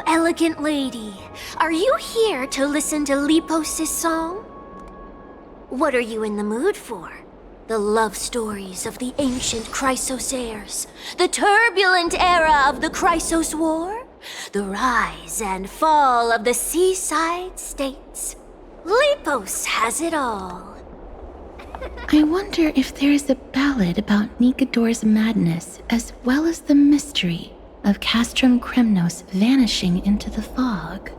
elegant lady. Are you here to listen to Lepos' song? What are you in the mood for? The love stories of the ancient Chrysos heirs, the turbulent era of the Chrysos War, the rise and fall of the seaside states. Lepos has it all. I wonder if there is a ballad about Nikador's madness as well as the mystery of Castrum Kremnos vanishing into the fog.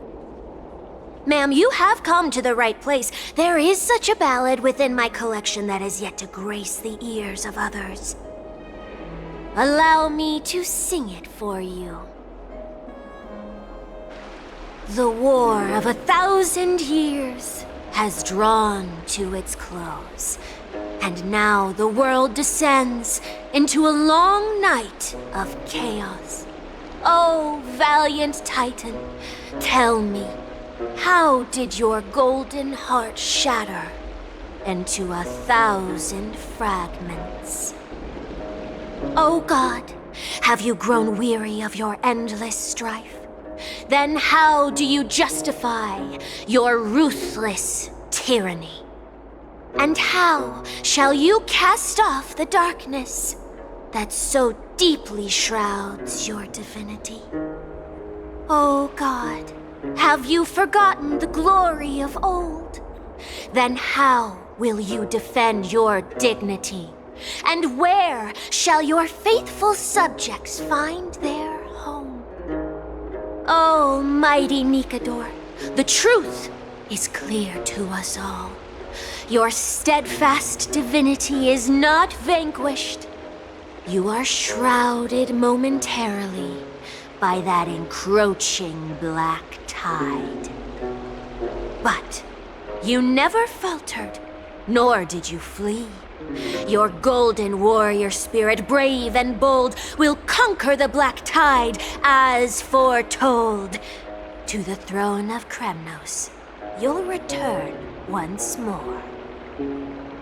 Ma'am, you have come to the right place. There is such a ballad within my collection that has yet to grace the ears of others. Allow me to sing it for you. The war of 1,000 years has drawn to its close, and now the world descends into a long night of chaos. Oh, valiant Titan, tell me, how did your golden heart shatter into 1,000 fragments? Oh God, have you grown weary of your endless strife? Then how do you justify your ruthless tyranny? And how shall you cast off the darkness that so deeply shrouds your divinity? Oh God, have you forgotten the glory of old? Then how will you defend your dignity? And where shall your faithful subjects find their home? Oh, mighty Nikador, the truth is clear to us all. Your steadfast divinity is not vanquished. You are shrouded momentarily by that encroaching black tide. But you never faltered, nor did you flee. Your golden warrior spirit, brave and bold, will conquer the black tide as foretold. To the throne of Kremnos, you'll return once more.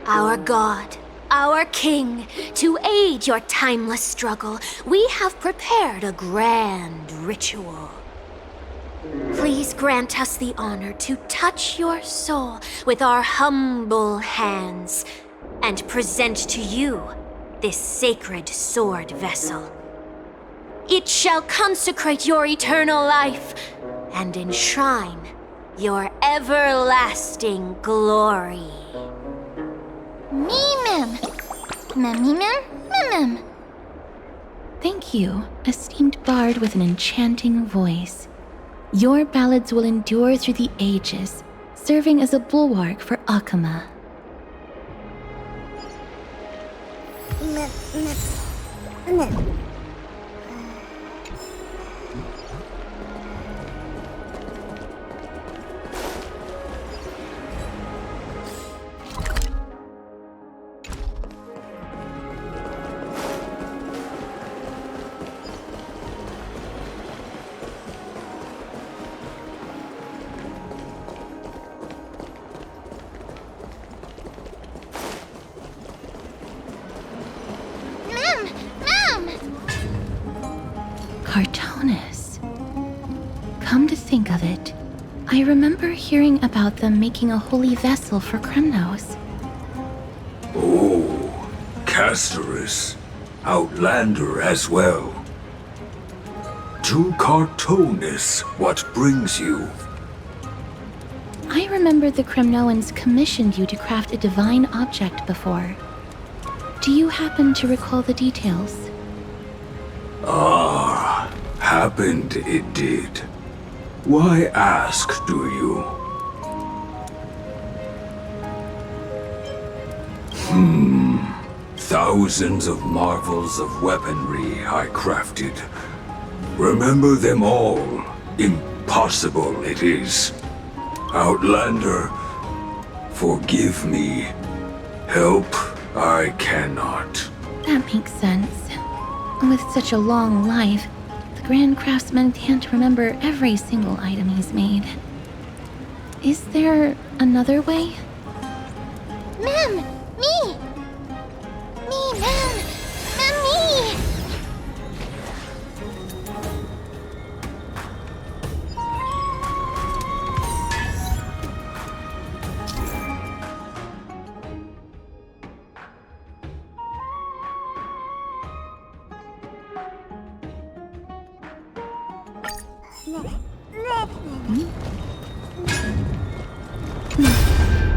Our God, our King, to aid your timeless struggle, we have prepared a grand ritual. Please grant us the honor to touch your soul with our humble hands and present to you this sacred sword vessel. It shall consecrate your eternal life and enshrine your everlasting glory. Mem. Mem. Thank you, esteemed bard with an enchanting voice. Your ballads will endure through the ages, serving as a bulwark for Akama. Cartonus. Come to think of it, I remember hearing about them making a holy vessel for Kremnos. Oh, Castorus, Outlander as well. To Cartonus, what brings you? I remember the Kremnoans commissioned you to craft a divine object before. Do you happen to recall the details? Ah, happened it did. Why ask, do you? Thousands of marvels of weaponry I crafted. Remember them all. Impossible it is. Outlander, forgive me. Help I cannot. That makes sense. With such a long life, the Grand Craftsman can't remember every single item he's made. Is there another way? Mem! Me! Mem! Me!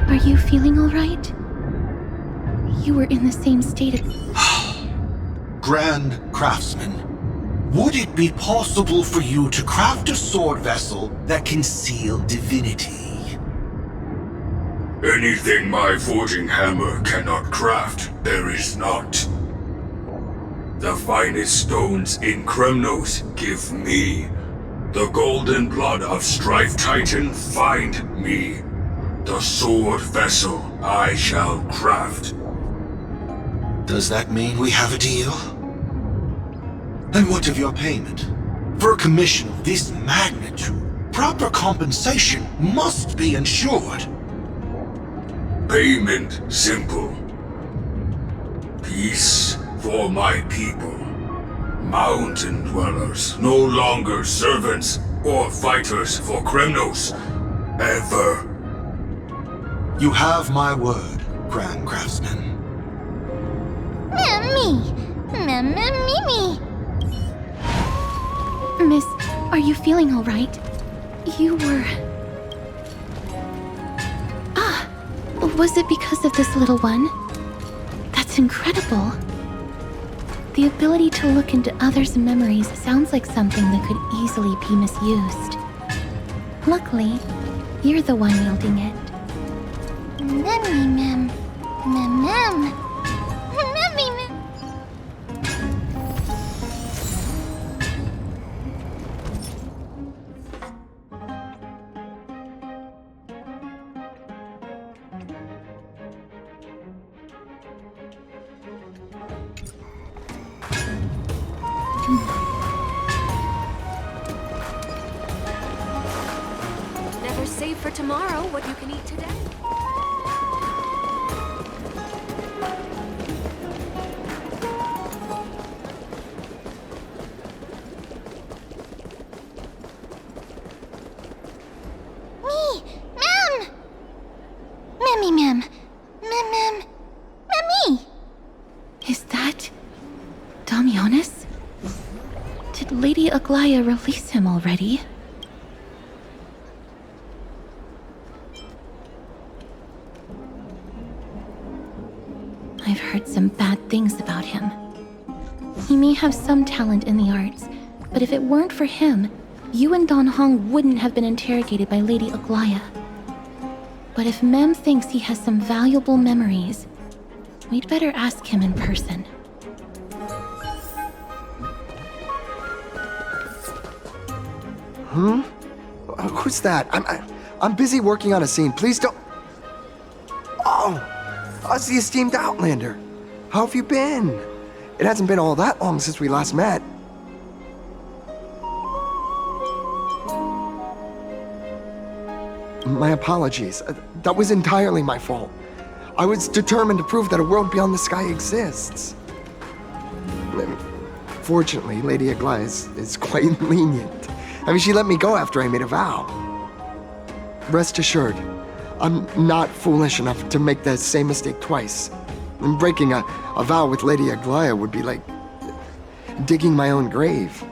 Are you feeling all right? You were in the same state of... Grand Craftsman, would it be possible for you to craft a sword vessel that can seal divinity? Anything my forging hammer cannot craft, there is not. The finest stones in Kremnos give me. The golden blood of Strife Titan find me. The sword vessel I shall craft. Does that mean we have a deal? And what of your payment? For a commission of this magnitude, proper compensation must be ensured. Payment simple. Peace for my people. Mountain dwellers, no longer servants or fighters for Kremnos. Ever. You have my word, Grand Craftsman. Me. Miss, are you feeling all right? You were... was it because of this little one? That's incredible. The ability to look into others' memories sounds like something that could easily be misused. Luckily, you're the one wielding it. Mem. Never save for tomorrow what you can eat today. Me. Is that... Damionis? Did Lady Aglaya release him already? I've heard some bad things about him. He may have some talent in the arts, but if it weren't for him, you and Don Hong wouldn't have been interrogated by Lady Aglaya. But if Mem thinks he has some valuable memories, we'd better ask him in person. Who's that? I'm busy working on a scene. Please don't... Oh, it's the esteemed Outlander. How have you been? It hasn't been all that long since we last met. My apologies. That was entirely my fault. I was determined to prove that a world beyond the sky exists. Fortunately, Lady Aglaya is quite lenient. I mean, she let me go after I made a vow. Rest assured, I'm not foolish enough to make the same mistake twice. And breaking a vow with Lady Aglaya would be like digging my own grave.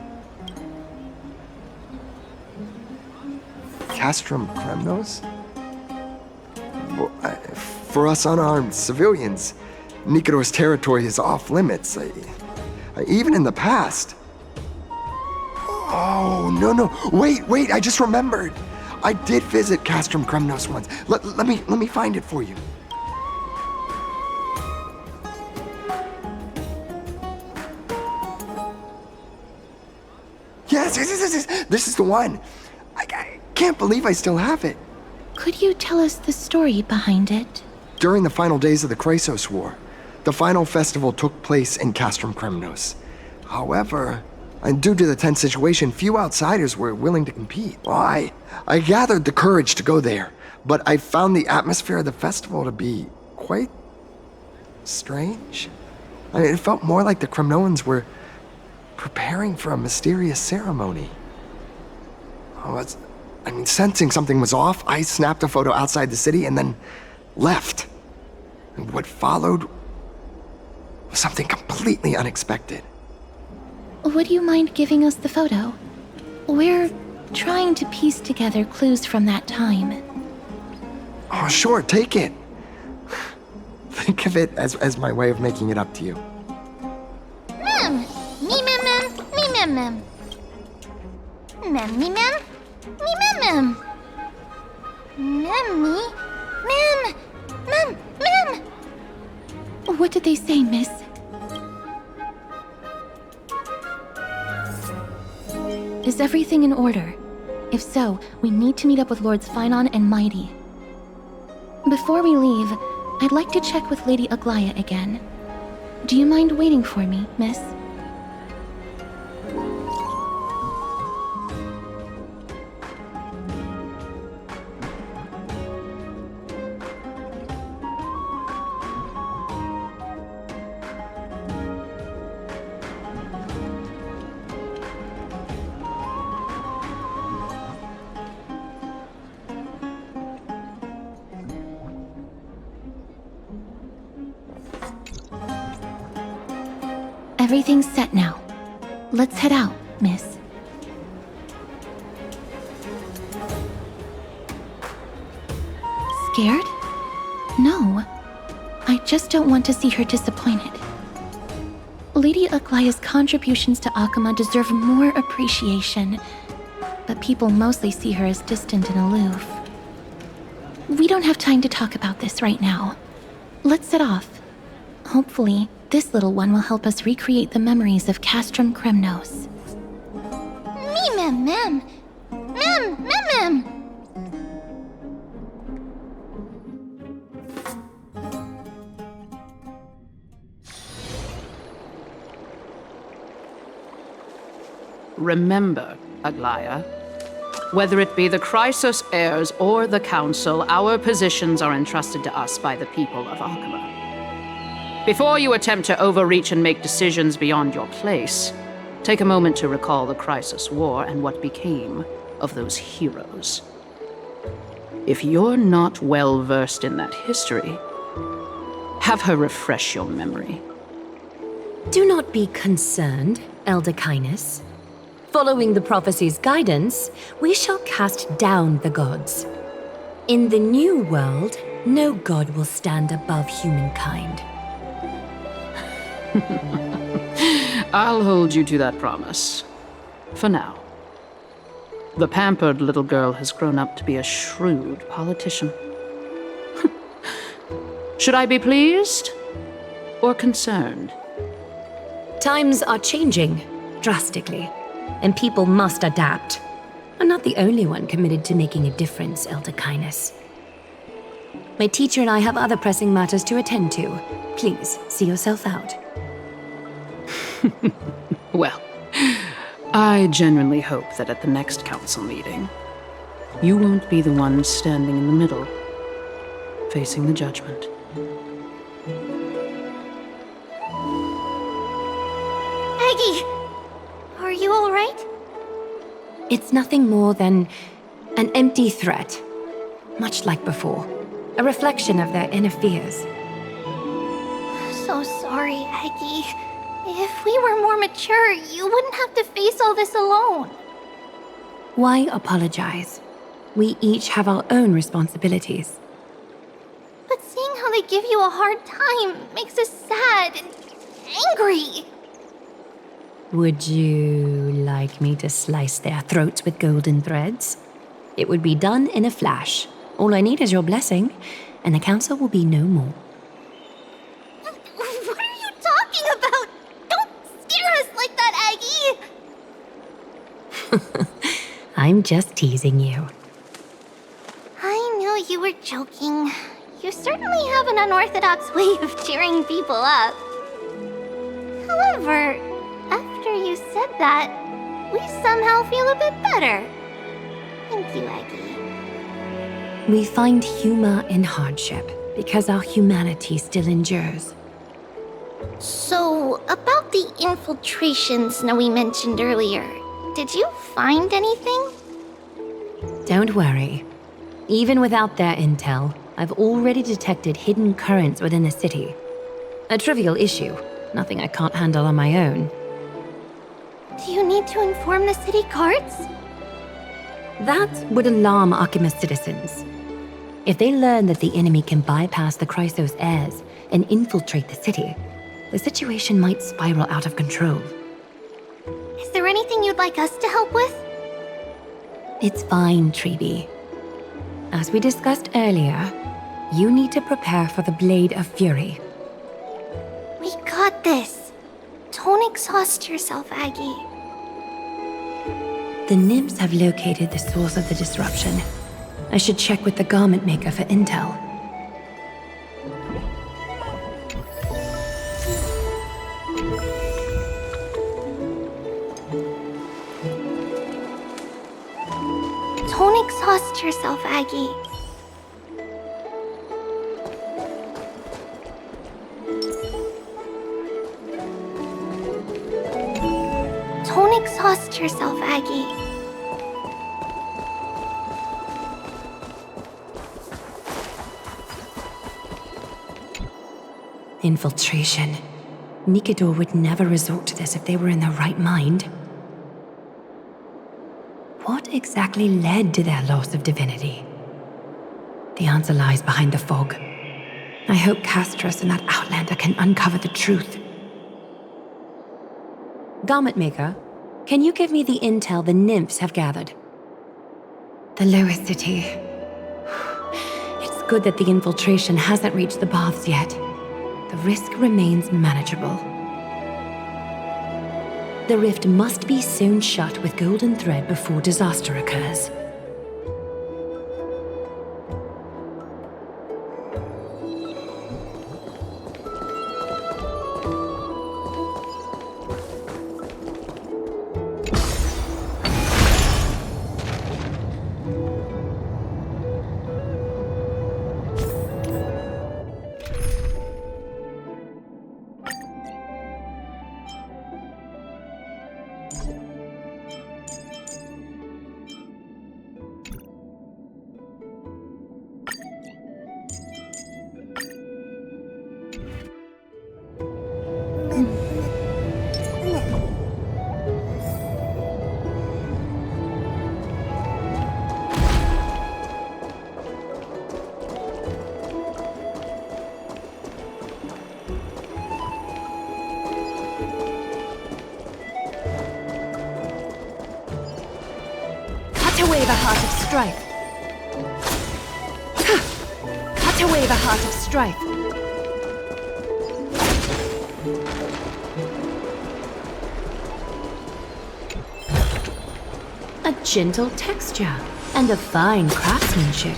Castrum Kremnos? For us unarmed civilians, Nicator's territory is off limits, even in the past. Oh, no. Wait, I just remembered. I did visit Castrum Kremnos once. Let me find it for you. Yes, this is the one. I can't believe I still have it. Could you tell us the story behind it? During the final days of the Chrysos War, the final festival took place in Castrum Kremnos. However, due to the tense situation, few outsiders were willing to compete. Well, I gathered the courage to go there, but I found the atmosphere of the festival to be quite strange. It felt more like the Kremnoans were preparing for a mysterious ceremony. Sensing something was off, I snapped a photo outside the city and then left. And what followed was something completely unexpected. Would you mind giving us the photo? Where trying to piece together clues from that time. Oh, sure, take it. Think of it as my way of making it up to you. Mem! Me mem mem! Me mem mem! Mem me mem! Me mem mem! Mem me! Mem! Mem! Mem! What did they say, miss? Is everything in order? If so, we need to meet up with Lords Phaean and Mighty. Before we leave, I'd like to check with Lady Aglaya again. Do you mind waiting for me, miss? Everything's set now. Let's head out, miss. Scared? No. I just don't want to see her disappointed. Lady Aglaya's contributions to Akama deserve more appreciation, but people mostly see her as distant and aloof. We don't have time to talk about this right now. Let's set off. Hopefully, this little one will help us recreate the memories of Castrum Kremnos. Me mem mem! Mem! Mem mem! Remember, Aglaya, whether it be the Chrysos heirs or the Council, our positions are entrusted to us by the people of Akama. Before you attempt to overreach and make decisions beyond your place, take a moment to recall the Chrysos War and what became of those heroes. If you're not well versed in that history, have her refresh your memory. Do not be concerned, Elder Kynus. Following the prophecy's guidance, we shall cast down the gods. In the new world, no god will stand above humankind. I'll hold you to that promise. For now. The pampered little girl has grown up to be a shrewd politician. Should I be pleased or concerned? Times are changing drastically, and people must adapt. I'm not the only one committed to making a difference, Elder Kynus. My teacher and I have other pressing matters to attend to. Please, see yourself out. Well, I genuinely hope that at the next council meeting, you won't be the one standing in the middle, facing the judgment. Aggie! Are you alright? It's nothing more than an empty threat, much like before. A reflection of their inner fears. So sorry, Aggie. If we were more mature, you wouldn't have to face all this alone. Why apologize? We each have our own responsibilities. But seeing how they give you a hard time makes us sad and angry. Would you like me to slice their throats with golden threads? It would be done in a flash. All I need is your blessing, and the council will be no more. What are you talking about? Don't scare us like that, Aggie! I'm just teasing you. I knew you were joking. You certainly have an unorthodox way of cheering people up. However, after you said that, we somehow feel a bit better. Thank you, Aggie. We find humor in hardship because our humanity still endures. So, about the infiltration Snowy mentioned earlier, did you find anything? Don't worry. Even without their intel, I've already detected hidden currents within the city. A trivial issue, nothing I can't handle on my own. Do you need to inform the city guards? That would alarm Archime's citizens. If they learn that the enemy can bypass the Chrysos heirs and infiltrate the city, the situation might spiral out of control. Is there anything you'd like us to help with? It's fine, Treeby. As we discussed earlier, you need to prepare for the Blade of Fury. We got this. Don't exhaust yourself, Aggie. The nymphs have located the source of the disruption. I should check with the garment maker for intel. Don't exhaust yourself, Aggie. Don't exhaust yourself, Aggie. Infiltration. Nikidor would never resort to this if they were in their right mind. What exactly led to their loss of divinity? The answer lies behind the fog. I hope Castros and that Outlander can uncover the truth. Garment Maker, can you give me the intel the nymphs have gathered? The lower city. It's good that the infiltration hasn't reached the baths yet. The risk remains manageable. The rift must be sewn shut with golden thread before disaster occurs. Cut away the heart of strife. Cut away the heart of strife. A gentle texture and a fine craftsmanship.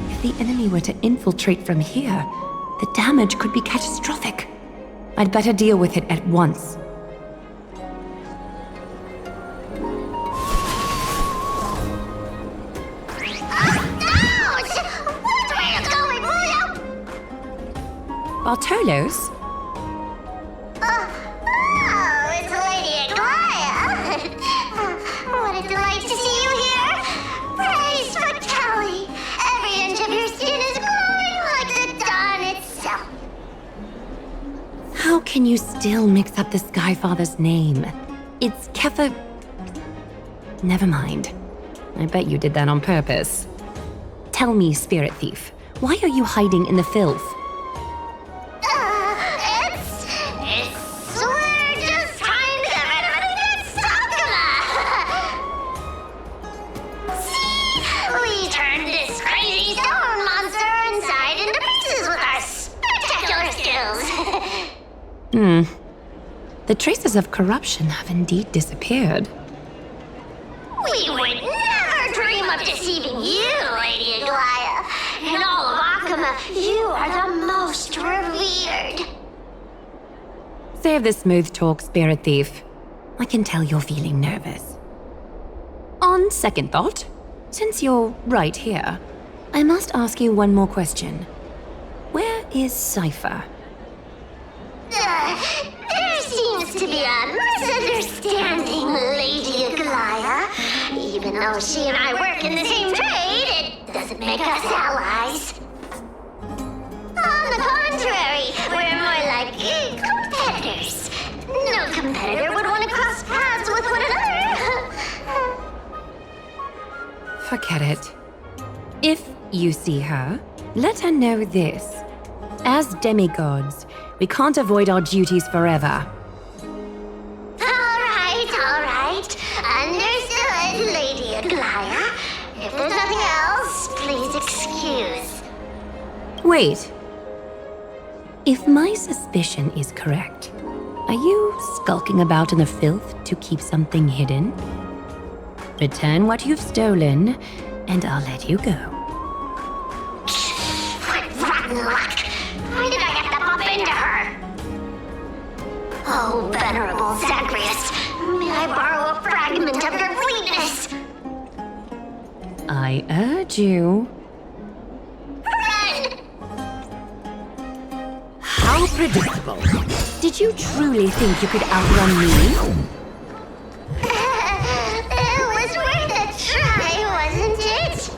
If the enemy were to infiltrate from here, the damage could be catastrophic. I'd better deal with it at once. Bartolos? Oh, it's Lady Aglaya. What a delight to see you here. Praise for Kelly. Every inch of your skin is glowing like the dawn itself. How can you still mix up the Skyfather's name? It's Kefa... Never mind. I bet you did that on purpose. Tell me, Spirit Thief, why are you hiding in the filth? We're just trying to get rid of any See? We turned this crazy stone monster inside into pieces with our spectacular skills. The traces of corruption have indeed disappeared. We would never dream of deceiving you, Lady Aglaya. In all of Akama, you are the most revered. Save the smooth talk, Spirit Thief. I can tell you're feeling nervous. On second thought, since you're right here, I must ask you one more question. Where is Cypher? There seems to be a misunderstanding, Lady Aglaya. Even though she and I work in the same trade, it doesn't make us allies. On the contrary, we're more like competitors. No competitor would want to cross paths with one another. Forget it. If you see her, let her know this. As demigods, we can't avoid our duties forever. All right. Understood, Lady Aglaya. If there's nothing else, please excuse. Wait. If my suspicion is correct, are you skulking about in the filth to keep something hidden? Return what you've stolen, and I'll let you go. What rotten luck! Why did I have to bump into her? Oh, venerable Zagreus, may I borrow a fragment of your fleetness? I urge you. Run! How predictable. Did you truly think you could outrun me? It was worth a try, wasn't it?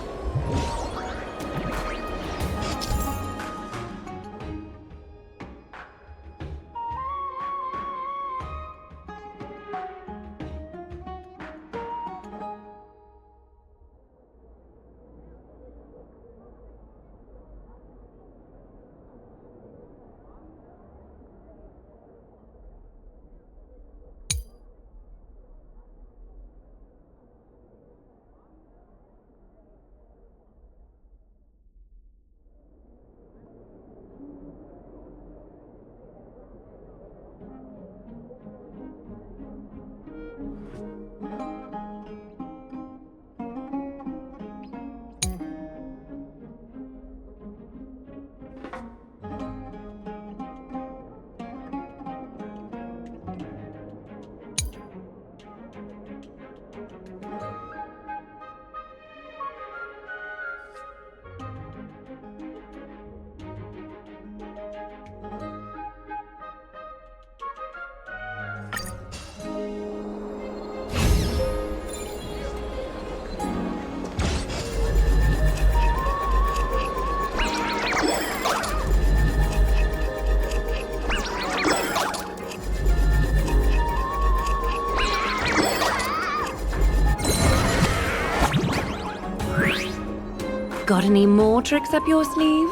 Got any more tricks up your sleeve?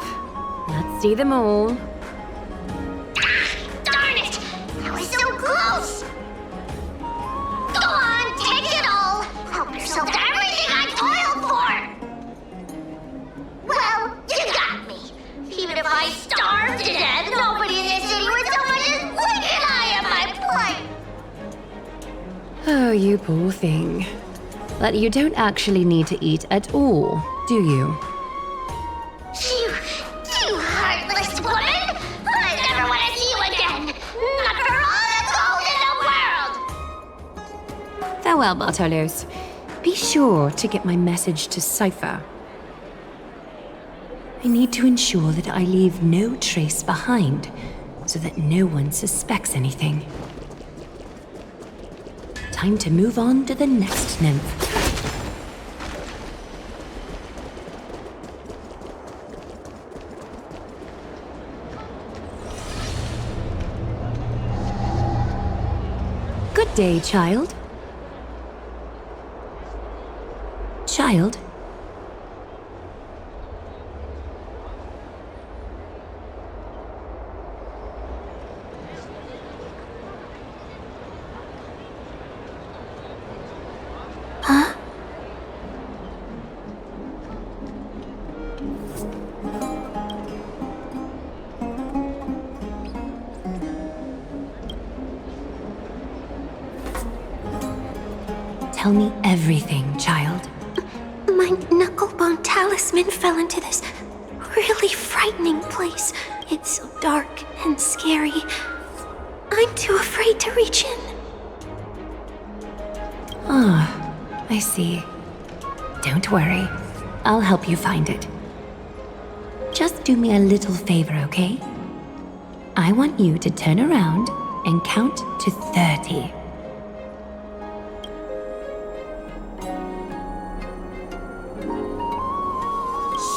Let's see them all. Darn it! I was so close! Go on, take it all! Help yourself to everything I toiled for! Well, you got me. Even if I starved to death, nobody in this city would so much as blink an eye at my plight! Oh, you poor thing. But you don't actually need to eat at all, do you? You heartless woman! I never want to see you again! Not for all the gold in the world! Farewell, Bartolos. Be sure to get my message to Cypher. I need to ensure that I leave no trace behind, so that no one suspects anything. Time to move on to the next nymph. Good day, child. Child? Huh? Tell me everything, child. My knucklebone talisman fell into this really frightening place. It's so dark and scary. I'm too afraid to reach in. Ah, I see. Don't worry. I'll help you find it. Just do me a little favor, okay? I want you to turn around and count to 30.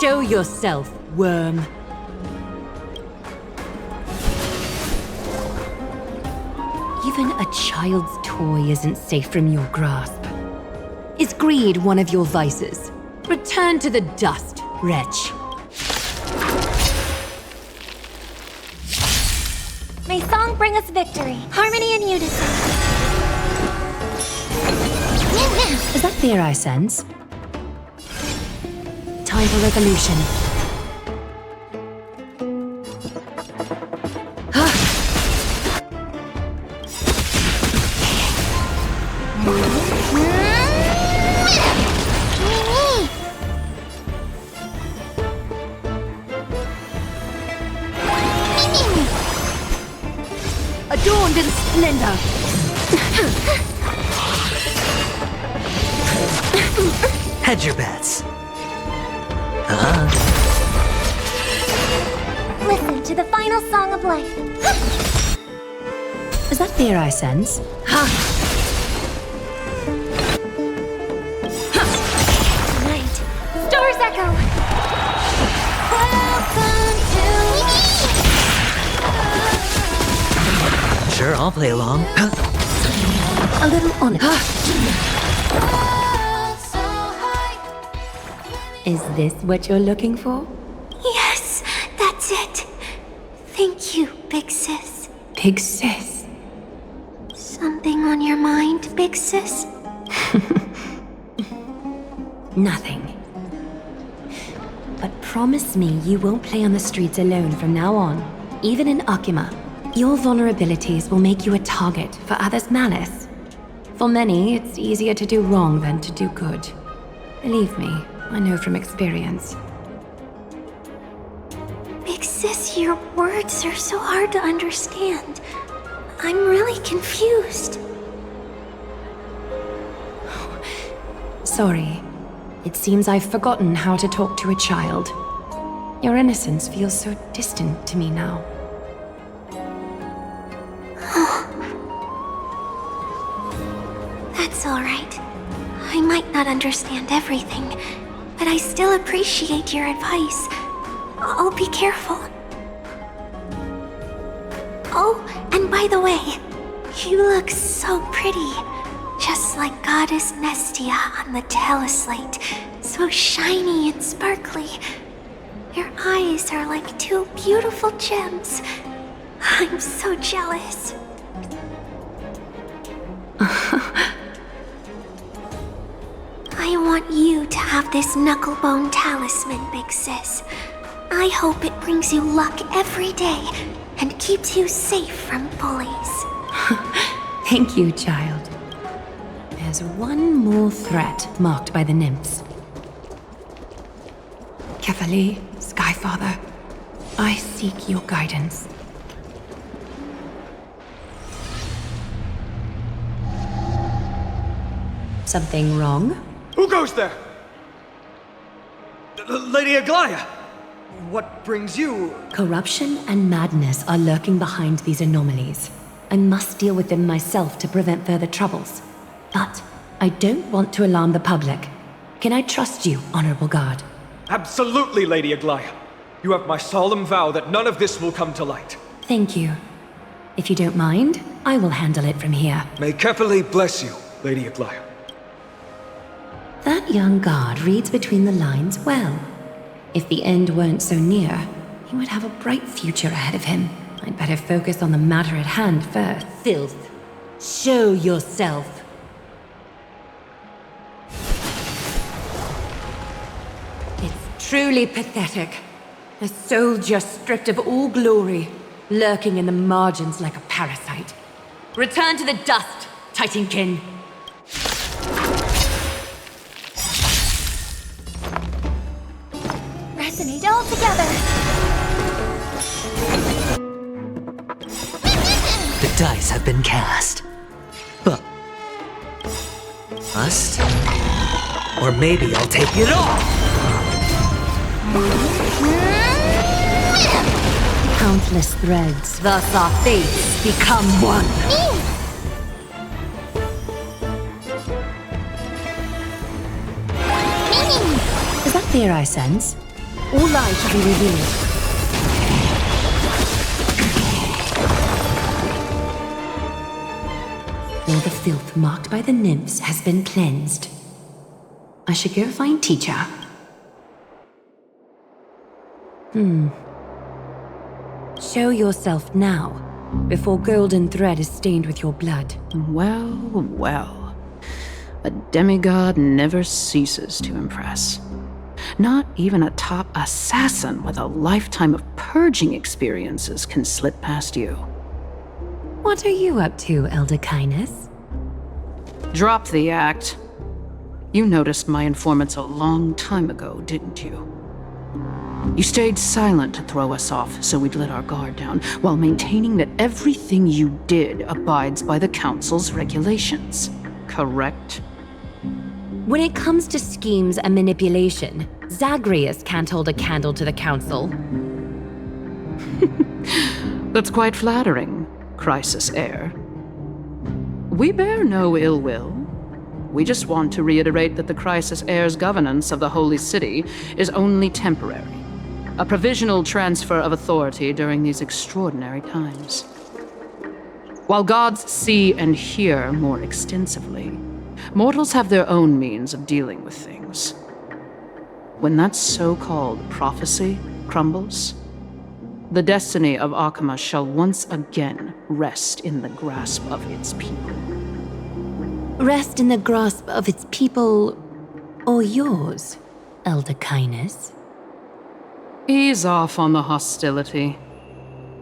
Show yourself, worm. Even a child's toy isn't safe from your grasp. Is greed one of your vices? Return to the dust, wretch. May song bring us victory, harmony and unison. Is that fear I sense? Time for revolution. Adorned in splendor. Hedge your bets. Listen to the final song of life. Is that fear I sense? Night. Stars echo. Sure, I'll play along. A little on it. Is this what you're looking for? Yes, that's it. Thank you, big sis. Big sis. Something on your mind, big sis? Nothing. But promise me you won't play on the streets alone from now on, even in Akima. Your vulnerabilities will make you a target for others' malice. For many, it's easier to do wrong than to do good. Believe me, I know from experience. Big sis, your words are so hard to understand. I'm really confused. Sorry. It seems I've forgotten how to talk to a child. Your innocence feels so distant to me now. That's all right. I might not understand everything, but I still appreciate your advice. I'll be careful. Oh, and by the way, you look so pretty. Just like Goddess Nestia on the teleslate. So shiny and sparkly. Your eyes are like two beautiful gems. I'm so jealous. I want you to have this knucklebone talisman, big sis. I hope it brings you luck every day and keeps you safe from bullies. Thank you, child. There's one more threat marked by the nymphs. Kefali, Skyfather, I seek your guidance. Something wrong? Who goes there? Lady Aglaya! What brings you? Corruption and madness are lurking behind these anomalies. I must deal with them myself to prevent further troubles. But I don't want to alarm the public. Can I trust you, Honorable Guard? Absolutely, Lady Aglaya. You have my solemn vow that none of this will come to light. Thank you. If you don't mind, I will handle it from here. May Kefali bless you, Lady Aglaya. That young guard reads between the lines well. If the end weren't so near, he would have a bright future ahead of him. I'd better focus on the matter at hand first. Filth. Show yourself. It's truly pathetic. A soldier stripped of all glory, lurking in the margins like a parasite. Return to the dust, Titankin. together! The dice have been cast. But must? Or maybe I'll take it off! Countless threads, thus our fates become one. Is that fear I sense? All lies shall be revealed. All the filth marked by the nymphs has been cleansed. I should go find teacher. Show yourself now, before golden thread is stained with your blood. Well, well. A demigod never ceases to impress. Not even a top assassin with a lifetime of purging experiences can slip past you. What are you up to, Elder Kindness? Drop the act. You noticed my informants a long time ago, didn't you? You stayed silent to throw us off, so we'd let our guard down, while maintaining that everything you did abides by the Council's regulations. Correct? When it comes to schemes and manipulation, Zagreus can't hold a candle to the Council. That's quite flattering, Crisis Heir. We bear no ill will. We just want to reiterate that the Crisis Heir's governance of the Holy City is only temporary. A provisional transfer of authority during these extraordinary times. While gods see and hear more extensively, mortals have their own means of dealing with things. When that so-called prophecy crumbles, the destiny of Akama shall once again rest in the grasp of its people. Rest in the grasp of its people, or yours, Elder Kindness? Ease off on the hostility.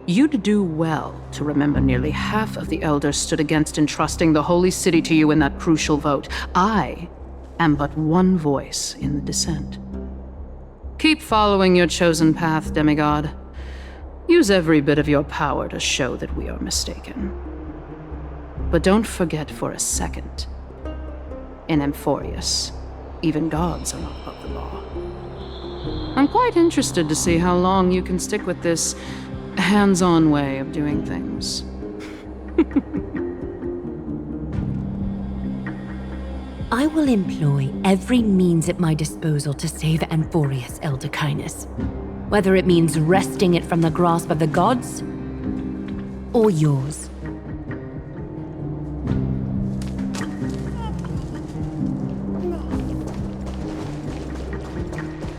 You'd do well to remember nearly half of the elders stood against entrusting the Holy City to you in that crucial vote. I am but one voice in the dissent. Keep following your chosen path, demigod. Use every bit of your power to show that we are mistaken. But don't forget for a second, in Amphorius, even gods are not above the law. I'm quite interested to see how long you can stick with this hands-on way of doing things. I will employ every means at my disposal to save Amphorius, Elder Kindness. Whether it means wresting it from the grasp of the gods, or yours.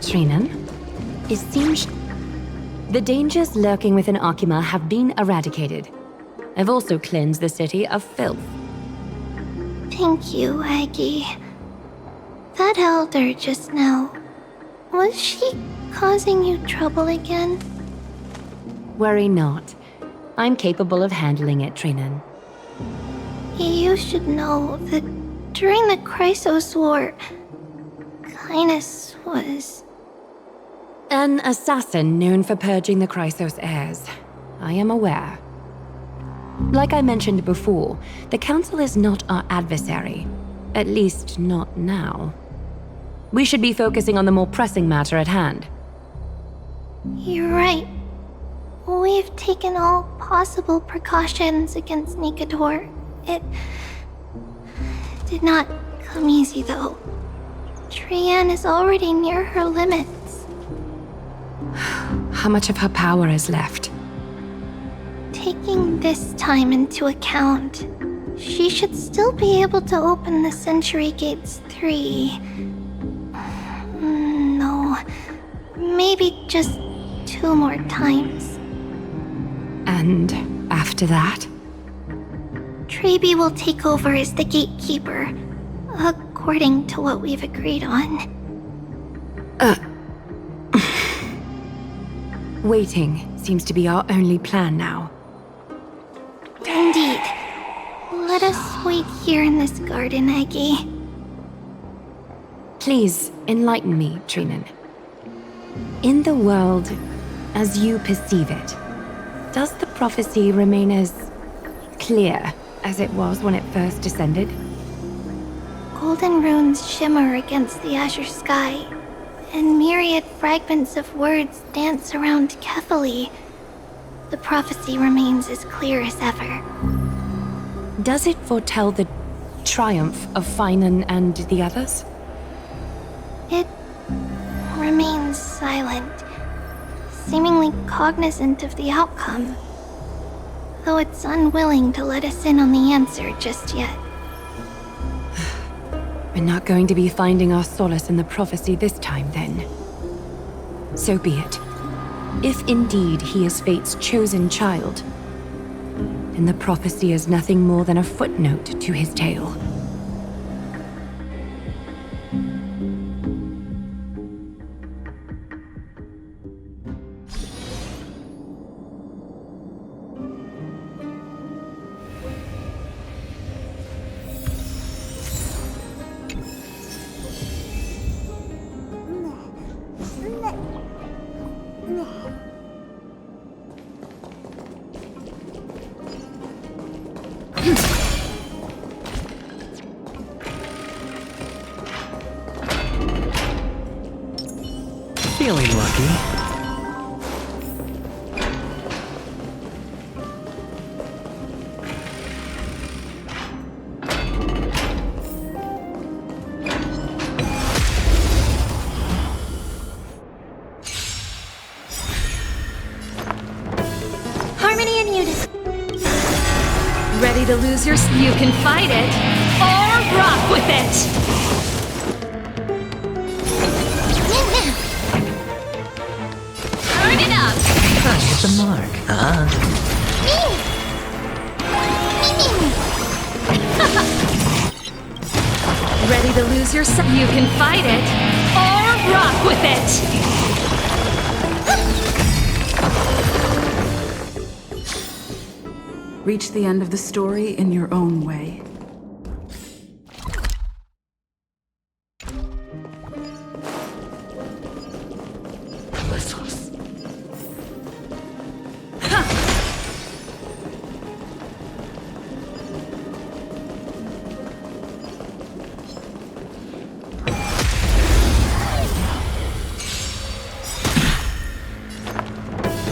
Trinan, it seems the dangers lurking within Akima have been eradicated. I've also cleansed the city of filth. Thank you, Aggie. That elder just now, was she causing you trouble again? Worry not. I'm capable of handling it, Trinan. You should know that during the Chrysos War, Kindness was... An assassin known for purging the Chrysos heirs. I am aware. Like I mentioned before, the Council is not our adversary. At least, not now. We should be focusing on the more pressing matter at hand. You're right. We've taken all possible precautions against Nikador. It did not come easy, though. Trian is already near her limits. How much of her power is left? Taking this time into account, she should still be able to open the Century Gates 3. No, maybe just 2 more times. And after that? Trebi will take over as the gatekeeper, according to what we've agreed on. Waiting seems to be our only plan now. Indeed. Let us wait here in this garden, Aggie. Please, enlighten me, Trinan. In the world, as you perceive it, does the prophecy remain as clear as it was when it first descended? Golden runes shimmer against the azure sky, and myriad fragments of words dance around carefully. The prophecy remains as clear as ever. Does it foretell the triumph of Finan and the others? It remains silent, seemingly cognizant of the outcome, though it's unwilling to let us in on the answer just yet. We're not going to be finding our solace in the prophecy this time, then. So be it. If indeed he is Fate's chosen child, then the prophecy is nothing more than a footnote to his tale. Feeling lucky. Harmony and unity. Ready to lose your... You can fight it, or rock with it! Turn it up! I hit the mark. Ready to lose your... You can fight it, or rock with it! Reach the end of the story in your own way.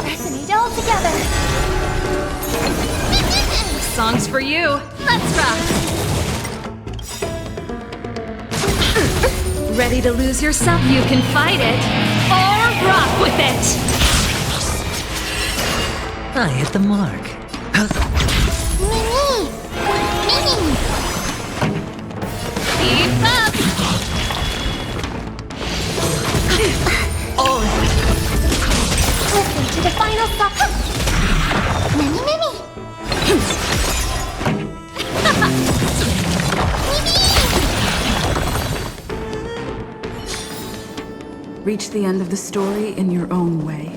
Resonate all together. Song's for you. Let's rock! Ready to lose yourself? You can fight it, or rock with it! I hit the mark. Keep up! Listen to the final song. Mini, mini. Reach the end of the story in your own way.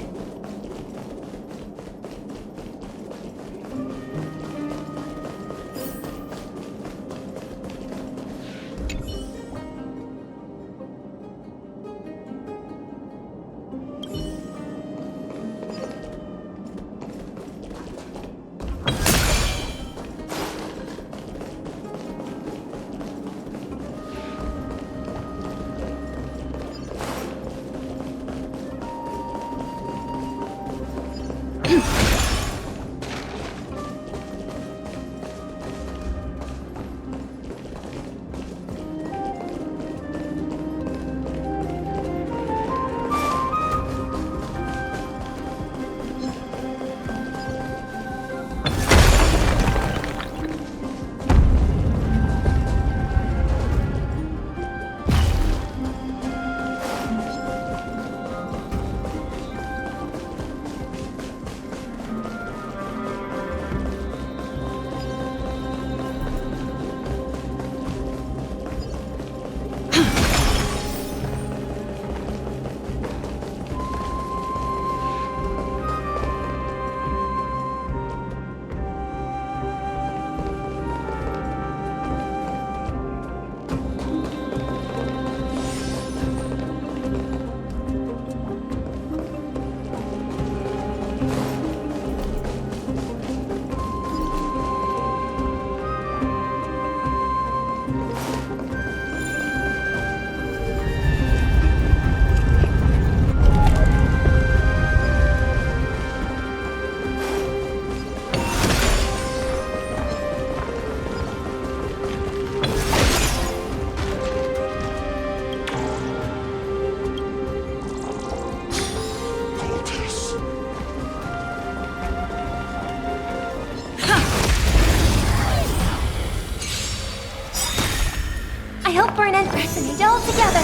I hope for an end resonate all together.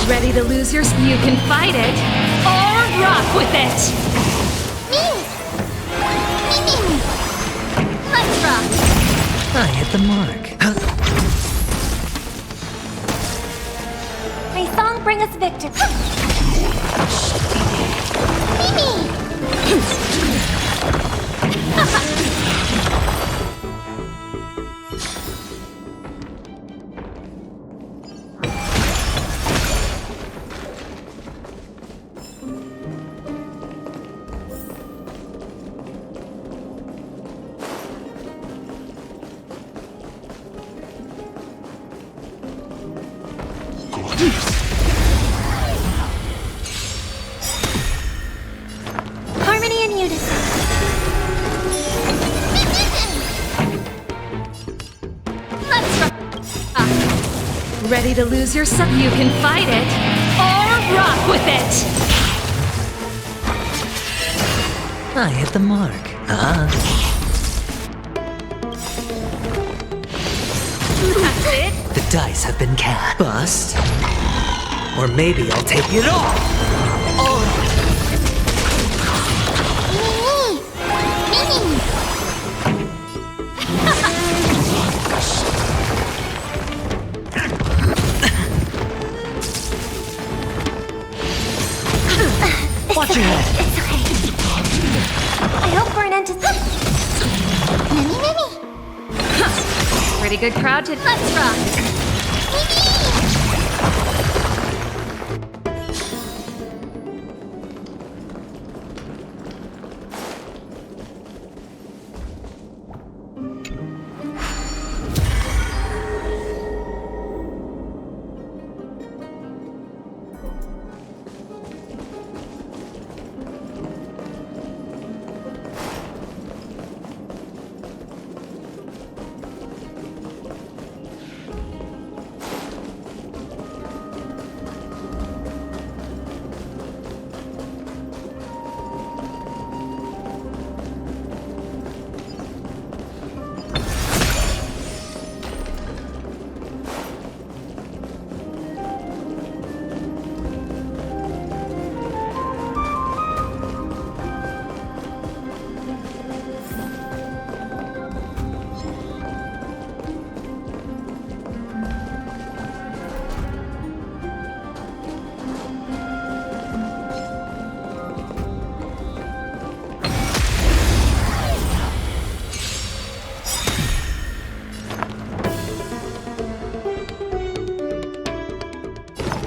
Ready to lose your... You can fight it, or rock with it! Let's rock! I hit the mark. May song bring us victory. Harmony and unison. Let's rock. Ready to lose yourself? You can fight it, or rock with it! I hit the mark. That's it? The dice have been cast. Bust. Or maybe I'll take it all. Watch your head. It's okay. I hope for an end to Mimi. Pretty good crowd to... Let's rock.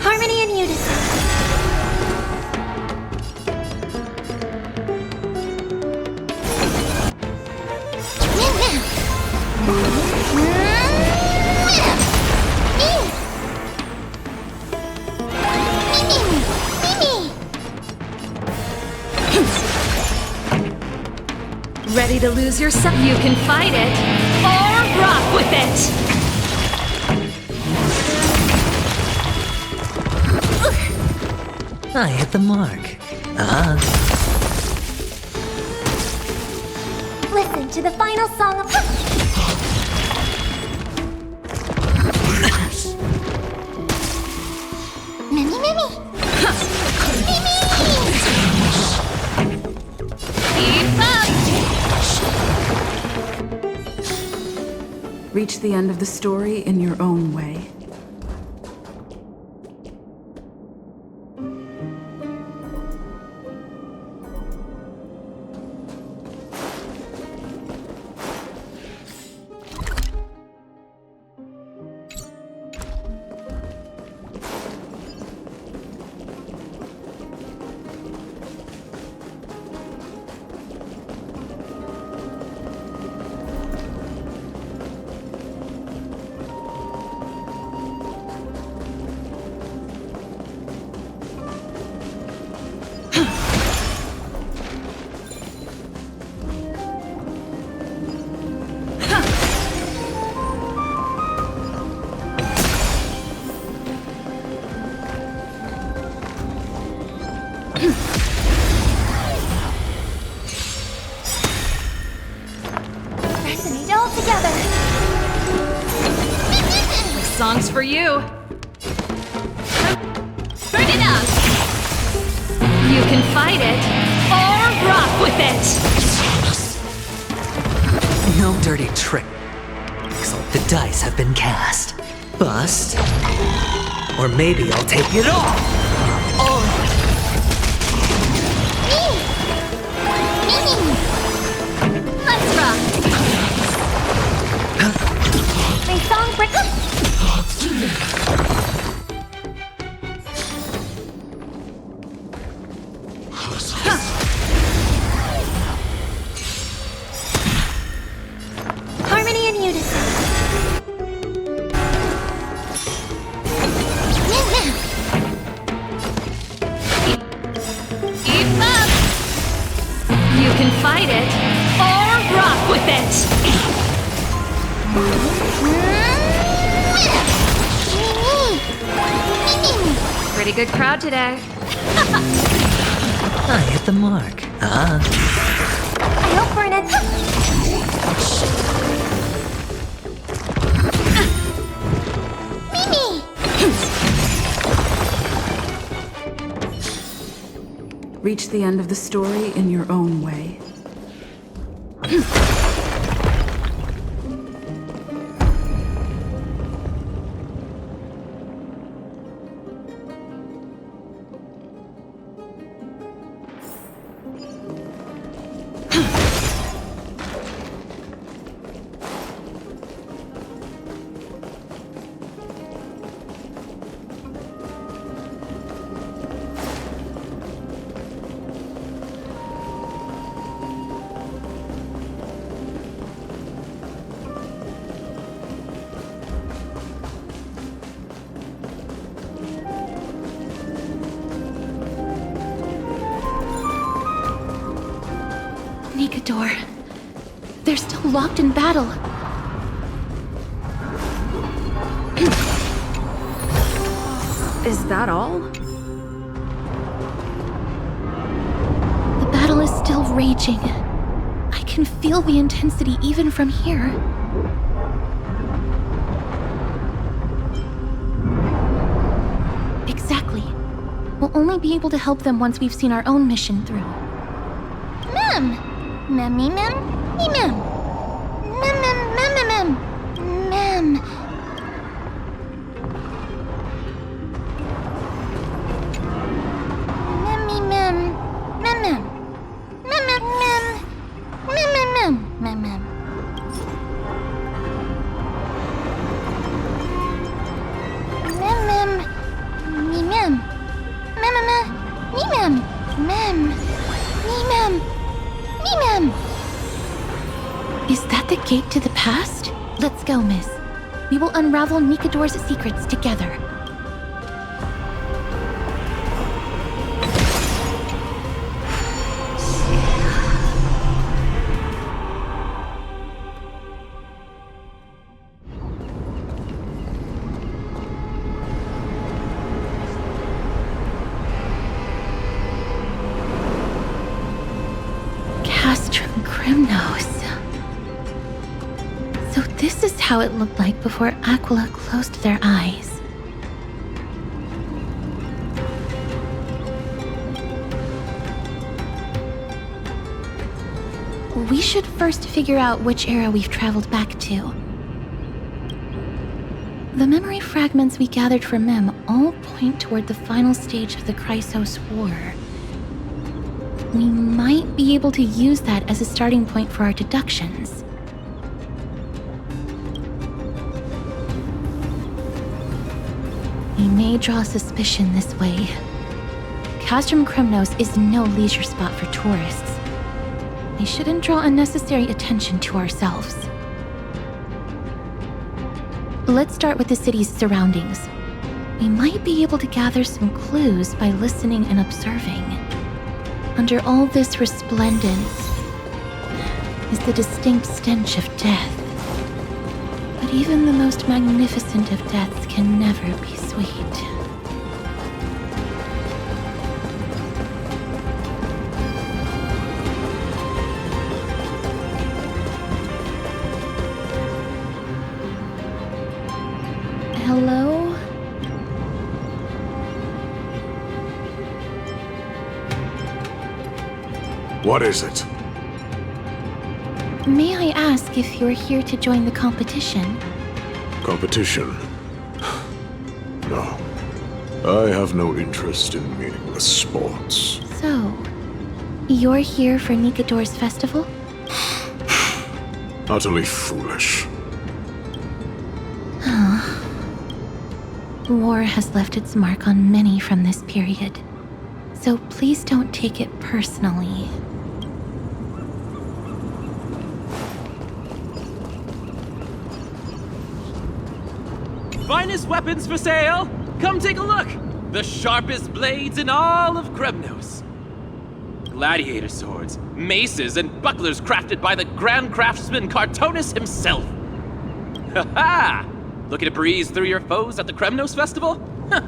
Harmony and unison. Ready to lose yourself? You can fight it, or rock with it! I hit the mark. Listen to the final song of... Mimi, Mimi! Keep up! Reach the end of the story in your own way. song's for you. Burn it up! You can fight it, or rock with it! No dirty trick. The dice have been cast. Bust. Or maybe I'll take it all! Let's rock! My song break. Harmony and unison. Keep up! You can fight it, or rock with it! Pretty good crowd today. I hit the mark. I hope we're in a... Reach the end of the story in your own way. Nikador. They're still locked in battle. Is that all? The battle is still raging. I can feel the intensity even from here. Exactly. We'll only be able to help them once we've seen our own mission through. Mem. Mem, mem, mem, mem. Mem, mem, mem, mem, mem. Mem. Memmy, mem. Mem, mem. Mem, mem, mem. Mem, mem, mem. Mem, mem. Mem, mem. Me, mem. Mem, mem, mem. Me, mem. Mem. Me, mem. Mem. Is that the gate to the past? Let's go, miss. We will unravel Nikador's secrets together. So this is how it looked like before Aquila closed their eyes. We should first figure out which era we've traveled back to. The memory fragments we gathered from Mem all point toward the final stage of the Chrysos War. We might be able to use that as a starting point for our deductions. We may draw suspicion this way. Castrum Kremnos is no leisure spot for tourists. We shouldn't draw unnecessary attention to ourselves. Let's start with the city's surroundings. We might be able to gather some clues by listening and observing. Under all this resplendence is the distinct stench of death. But even the most magnificent of deaths can never be sweet. What is it? May I ask if you're here to join the competition? Competition? No. I have no interest in meaningless sports. So, you're here for Nikador's festival? Utterly foolish. War has left its mark on many from this period, so please don't take it personally. Finest weapons for sale! Come take a look! The sharpest blades in all of Kremnos. Gladiator swords, maces, and bucklers crafted by the Grand Craftsman Cartonus himself. Ha ha! Looking to breeze through your foes at the Kremnos Festival? Huh.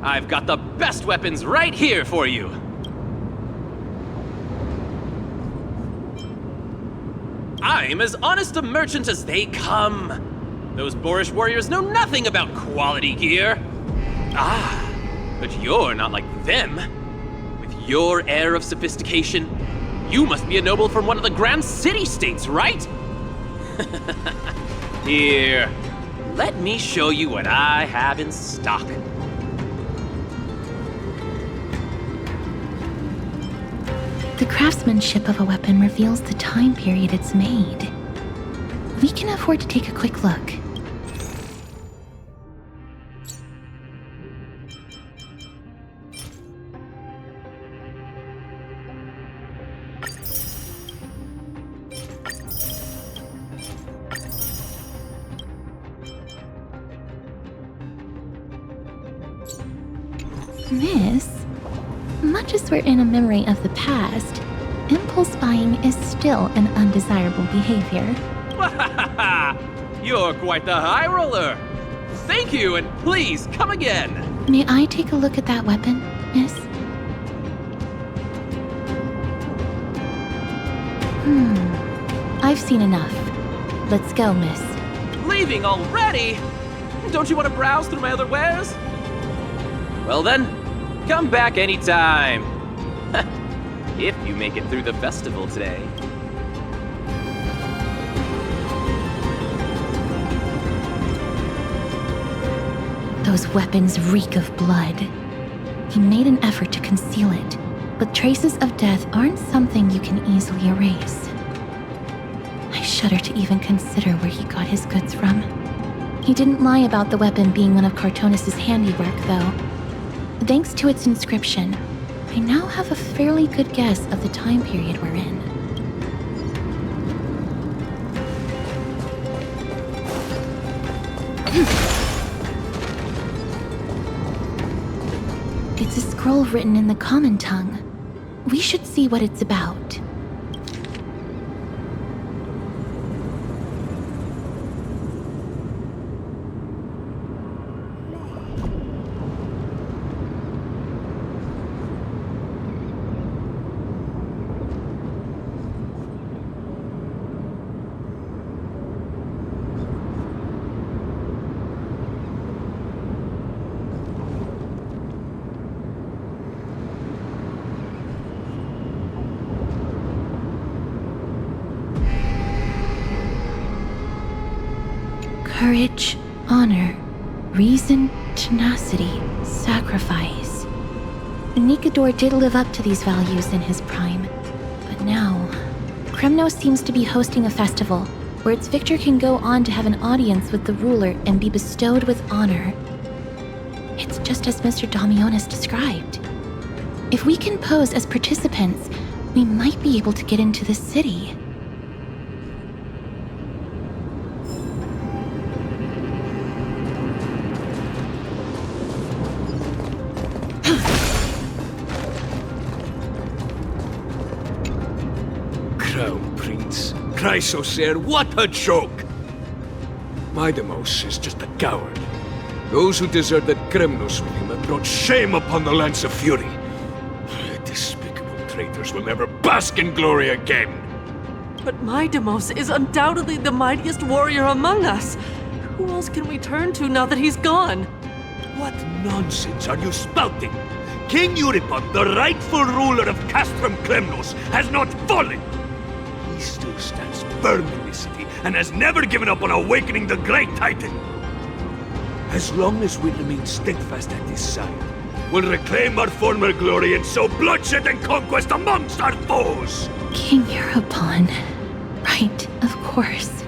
I've got the best weapons right here for you! I'm as honest a merchant as they come. Those boorish warriors know nothing about quality gear. Ah, but you're not like them. With your air of sophistication, you must be a noble from one of the Grand City-states, right? Here, let me show you what I have in stock. The craftsmanship of a weapon reveals the time period it's made. We can afford to take a quick look. Miss, much as we're in a memory of the past, impulse buying is still an undesirable behavior. You're quite the high roller. Thank you, and please come again. May I take a look at that weapon, miss? I've seen enough. Let's go, miss. Leaving already? Don't you want to browse through my other wares? Well then, come back anytime. If you make it through the festival today. Those weapons reek of blood. He made an effort to conceal it, but traces of death aren't something you can easily erase. I shudder to even consider where he got his goods from. He didn't lie about the weapon being one of Cartonus' handiwork, though. Thanks to its inscription, I now have a fairly good guess of the time period we're in. It's a scroll written in the common tongue. We should see what it's about. Courage, honor, reason, tenacity, sacrifice. Nikador did live up to these values in his prime, but now, Kremnos seems to be hosting a festival where its victor can go on to have an audience with the ruler and be bestowed with honor. It's just as Mr. Damionis described. If we can pose as participants, we might be able to get into the city. Crown Prince, Chrysosaur, what a joke! Midemos is just a coward. Those who deserted Kremnos with him have brought shame upon the Lance of Fury. Despicable traitors will never bask in glory again. But Midemos is undoubtedly the mightiest warrior among us. Who else can we turn to now that he's gone? What nonsense are you spouting? King Euripon, the rightful ruler of Castrum Clemnos, has not fallen. He still stands firm in this city and has never given up on awakening the Great Titan. As long as we remain steadfast at his side, we'll reclaim our former glory and sow bloodshed and conquest amongst our foes! King Euripon. Right, of course.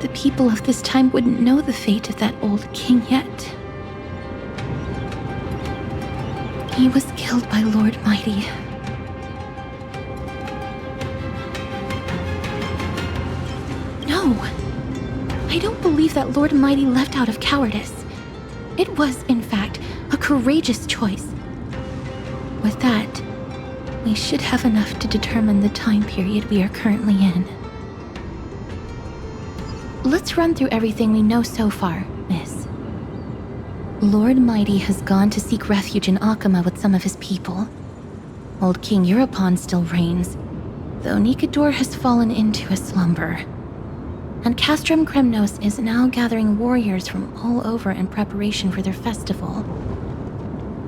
The people of this time wouldn't know the fate of that old king yet. He was killed by Lord Mighty. No! I don't believe that Lord Mighty left out of cowardice. It was, in fact, a courageous choice. With that, we should have enough to determine the time period we are currently in. Let's run through everything we know so far, Miss. Lord Mighty has gone to seek refuge in Akama with some of his people. Old King Euripon still reigns, though Nikador has fallen into a slumber. And Castrum Clemnos is now gathering warriors from all over in preparation for their festival.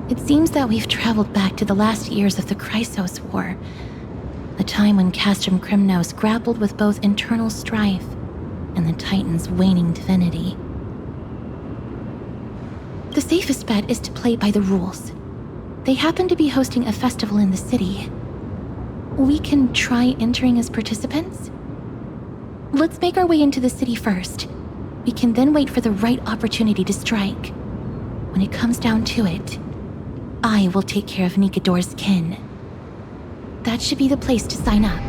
It seems that we've traveled back to the last years of the Chrysos War, a time when Castrum Clemnos grappled with both internal strife and the Titan's waning divinity. The safest bet is to play by the rules. They happen to be hosting a festival in the city. We can try entering as participants? Let's make our way into the city first. We can then wait for the right opportunity to strike. When it comes down to it, I will take care of Nikador's kin. That should be the place to sign up.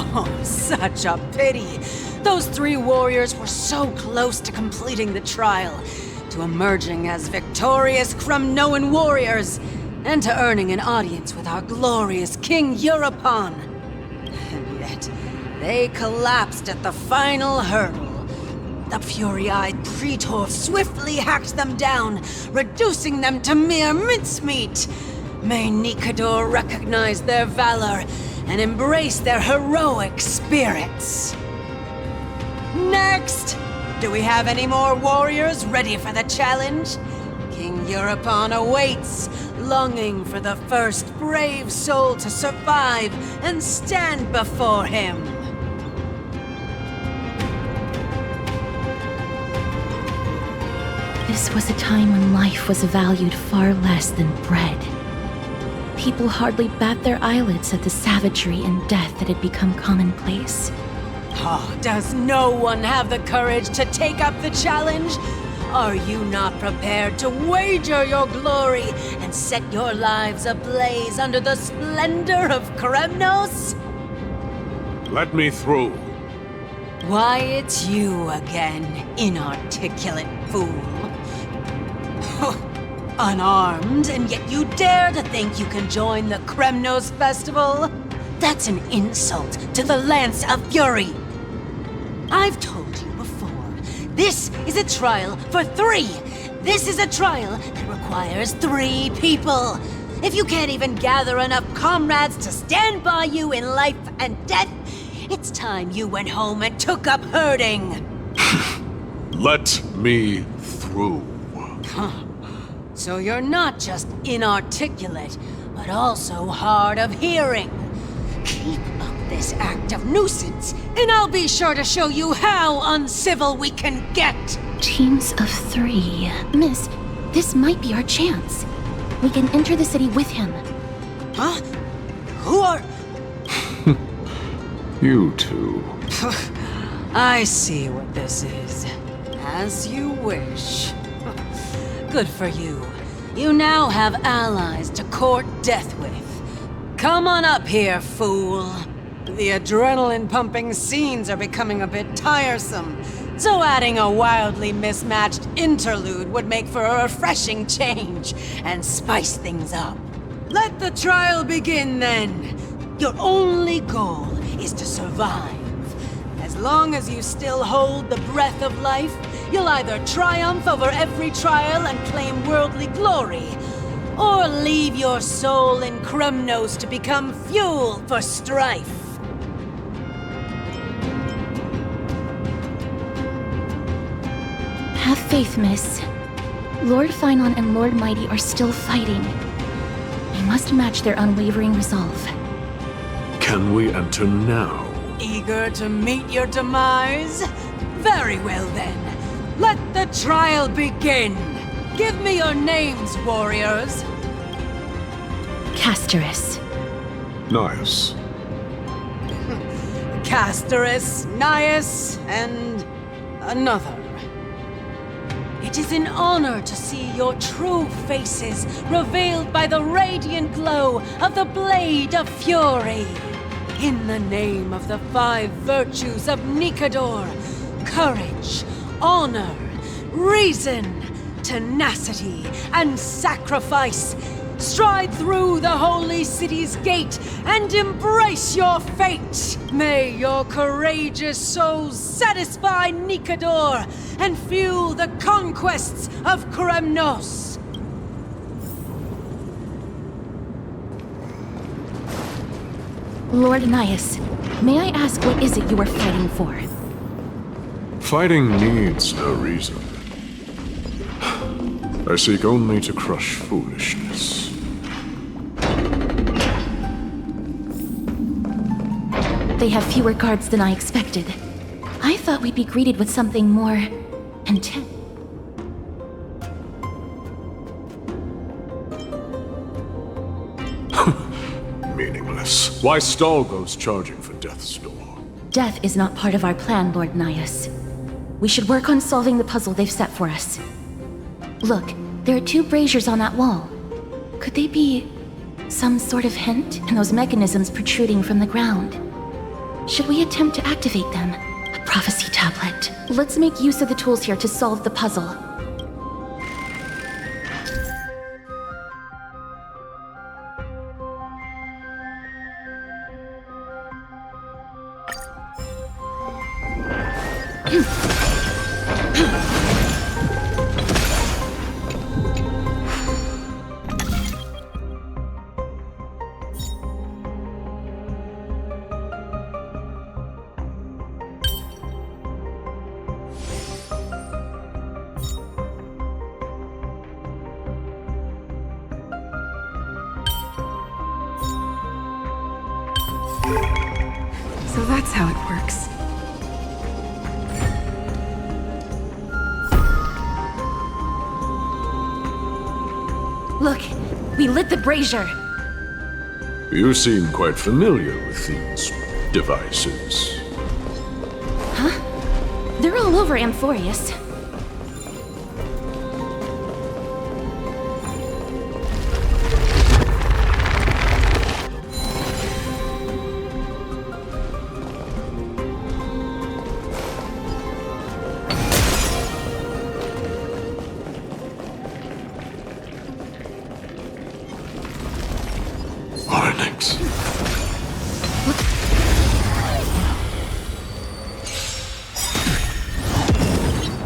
Oh, such a pity. Those 3 warriors were so close to completing the trial, to emerging as victorious Kremnoan warriors, and to earning an audience with our glorious King Euripon. And yet, they collapsed at the final hurdle. The fury-eyed Praetor swiftly hacked them down, reducing them to mere mincemeat. May Nikador recognize their valor and embrace their heroic spirits. Next! Do we have any more warriors ready for the challenge? King Euripon awaits, longing for the first brave soul to survive and stand before him. This was a time when life was valued far less than bread. People hardly bat their eyelids at the savagery and death that had become commonplace. Oh, does no one have the courage to take up the challenge? Are you not prepared to wager your glory and set your lives ablaze under the splendor of Kremnos? Let me through. Why, it's you again, inarticulate fool. Unarmed, and yet you dare to think you can join the Kremnos festival? That's an insult to the Lance of Fury. I've told you before, this is a trial for 3. This is a trial that requires 3 people. If you can't even gather enough comrades to stand by you in life and death, it's time you went home and took up herding. Let me through. So you're not just inarticulate, but also hard of hearing. Keep up this act of nuisance, and I'll be sure to show you how uncivil we can get. Teams of 3. Miss, this might be our chance. We can enter the city with him. Huh? Who are... You two. I see what this is. As you wish. Good for you. You now have allies to court death with. Come on up here, fool. The adrenaline-pumping scenes are becoming a bit tiresome, so adding a wildly mismatched interlude would make for a refreshing change and spice things up. Let the trial begin, then. Your only goal is to survive. As long as you still hold the breath of life, you'll either triumph over every trial and claim worldly glory, or leave your soul in Kremnos to become fuel for strife. Have faith, miss. Lord Finon and Lord Mighty are still fighting. We must match their unwavering resolve. Can we enter now? Eager to meet your demise? Very well then. Let the trial begin. Give me your names, warriors. Casterus. Nice. Casterus, Nias, and another. It is an honor to see your true faces revealed by the radiant glow of the Blade of Fury. In the name of the 5 virtues of Nikador, courage, honor, reason, tenacity, and sacrifice, stride through the holy city's gate and embrace your fate. May your courageous souls satisfy Nikador and fuel the conquests of Kremnos. Lord Nias, may I ask what is it you are fighting for? Fighting needs no reason. I seek only to crush foolishness. They have fewer guards than I expected. I thought we'd be greeted with something more intense. Meaningless. Why stall those charging for death's door? Death is not part of our plan, Lord Nias. We should work on solving the puzzle they've set for us. Look, there are 2 braziers on that wall. Could they be some sort of hint? And those mechanisms protruding from the ground. Should we attempt to activate them? A prophecy tablet. Let's make use of the tools here to solve the puzzle. So that's how it works. Look, we lit the brazier. You seem quite familiar with these devices. Huh? They're all over Amphorius.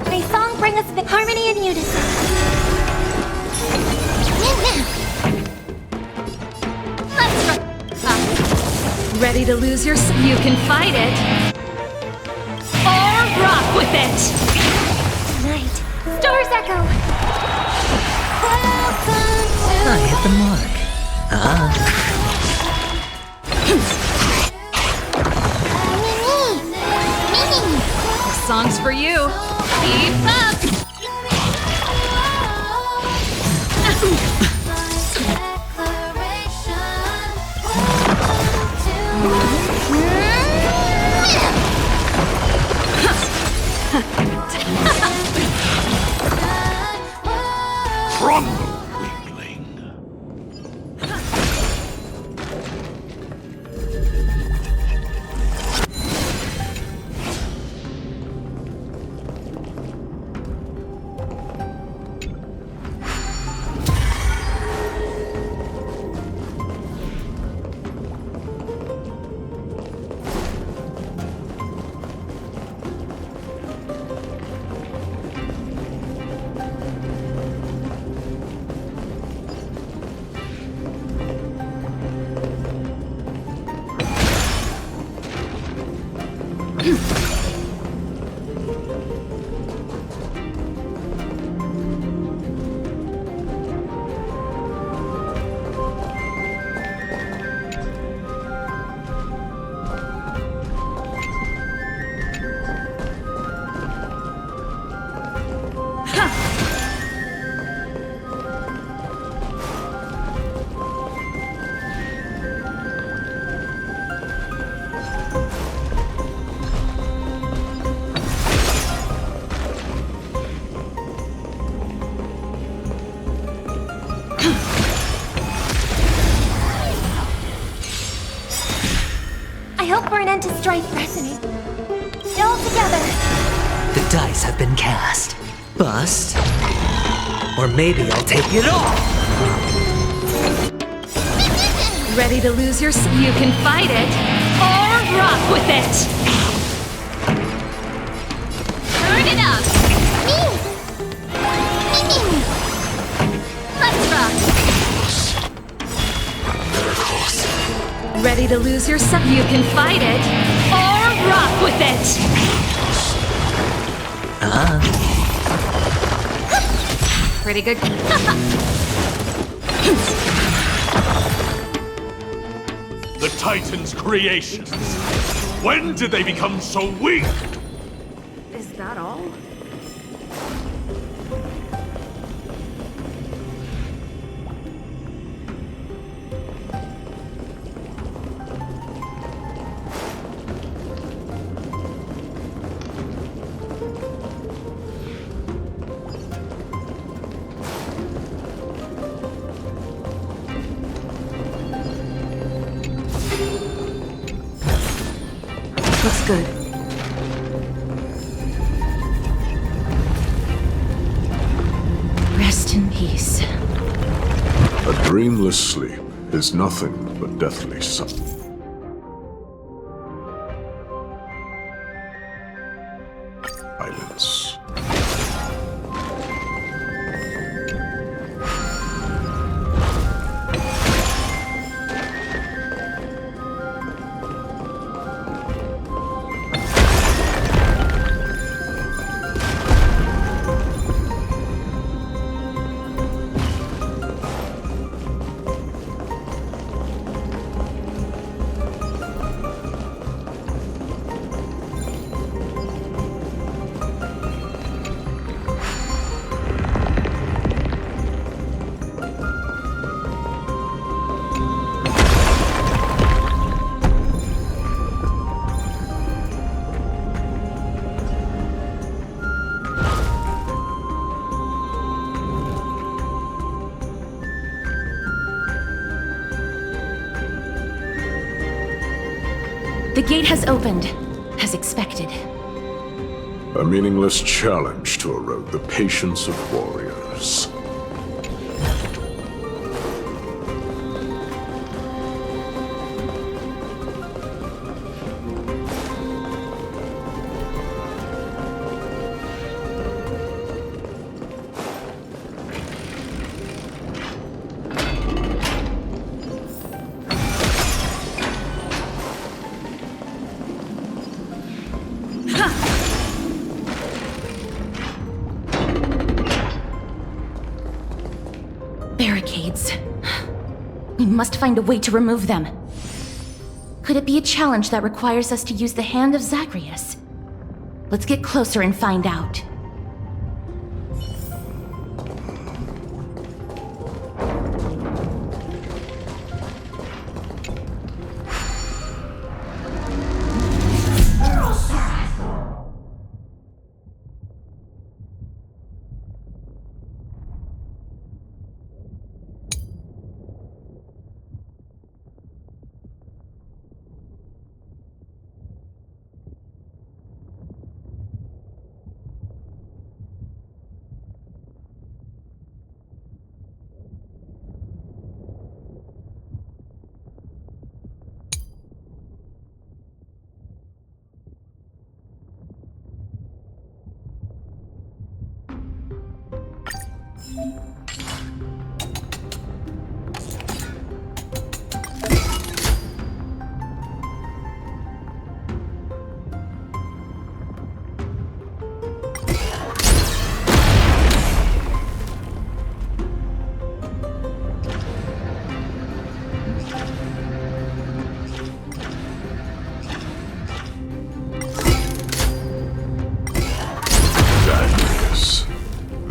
May song bring us the harmony and unison. Ready to lose your You can fight it. Or rock with it! Tonight, stars echo. I hit the mark. This song's for you. Keep up! I hope for an end to strife resonate. Still together. The dice have been cast. Bust. Or maybe I'll take it all! Ready to lose your you can fight it, or rock with it! Turn it up! Let's rock! Ready to lose your you can fight it, or rock with it! Pretty good. The Titan's creations. When did they become so weak? Is that all? Looks good. Rest in peace. A dreamless sleep is nothing but deathly silence. The gate has opened, as expected. A meaningless challenge to erode the patience of warriors. Barricades. We must find a way to remove them. Could it be a challenge that requires us to use the hand of Zagreus? Let's get closer and find out.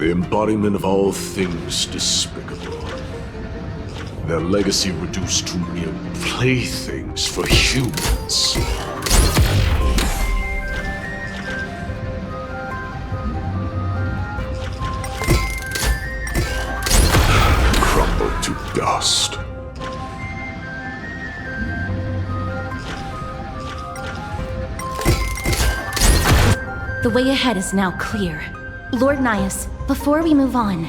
The embodiment of all things despicable. Their legacy reduced to mere playthings for humans. Crumbled to dust. The way ahead is now clear. Lord Nias, before we move on,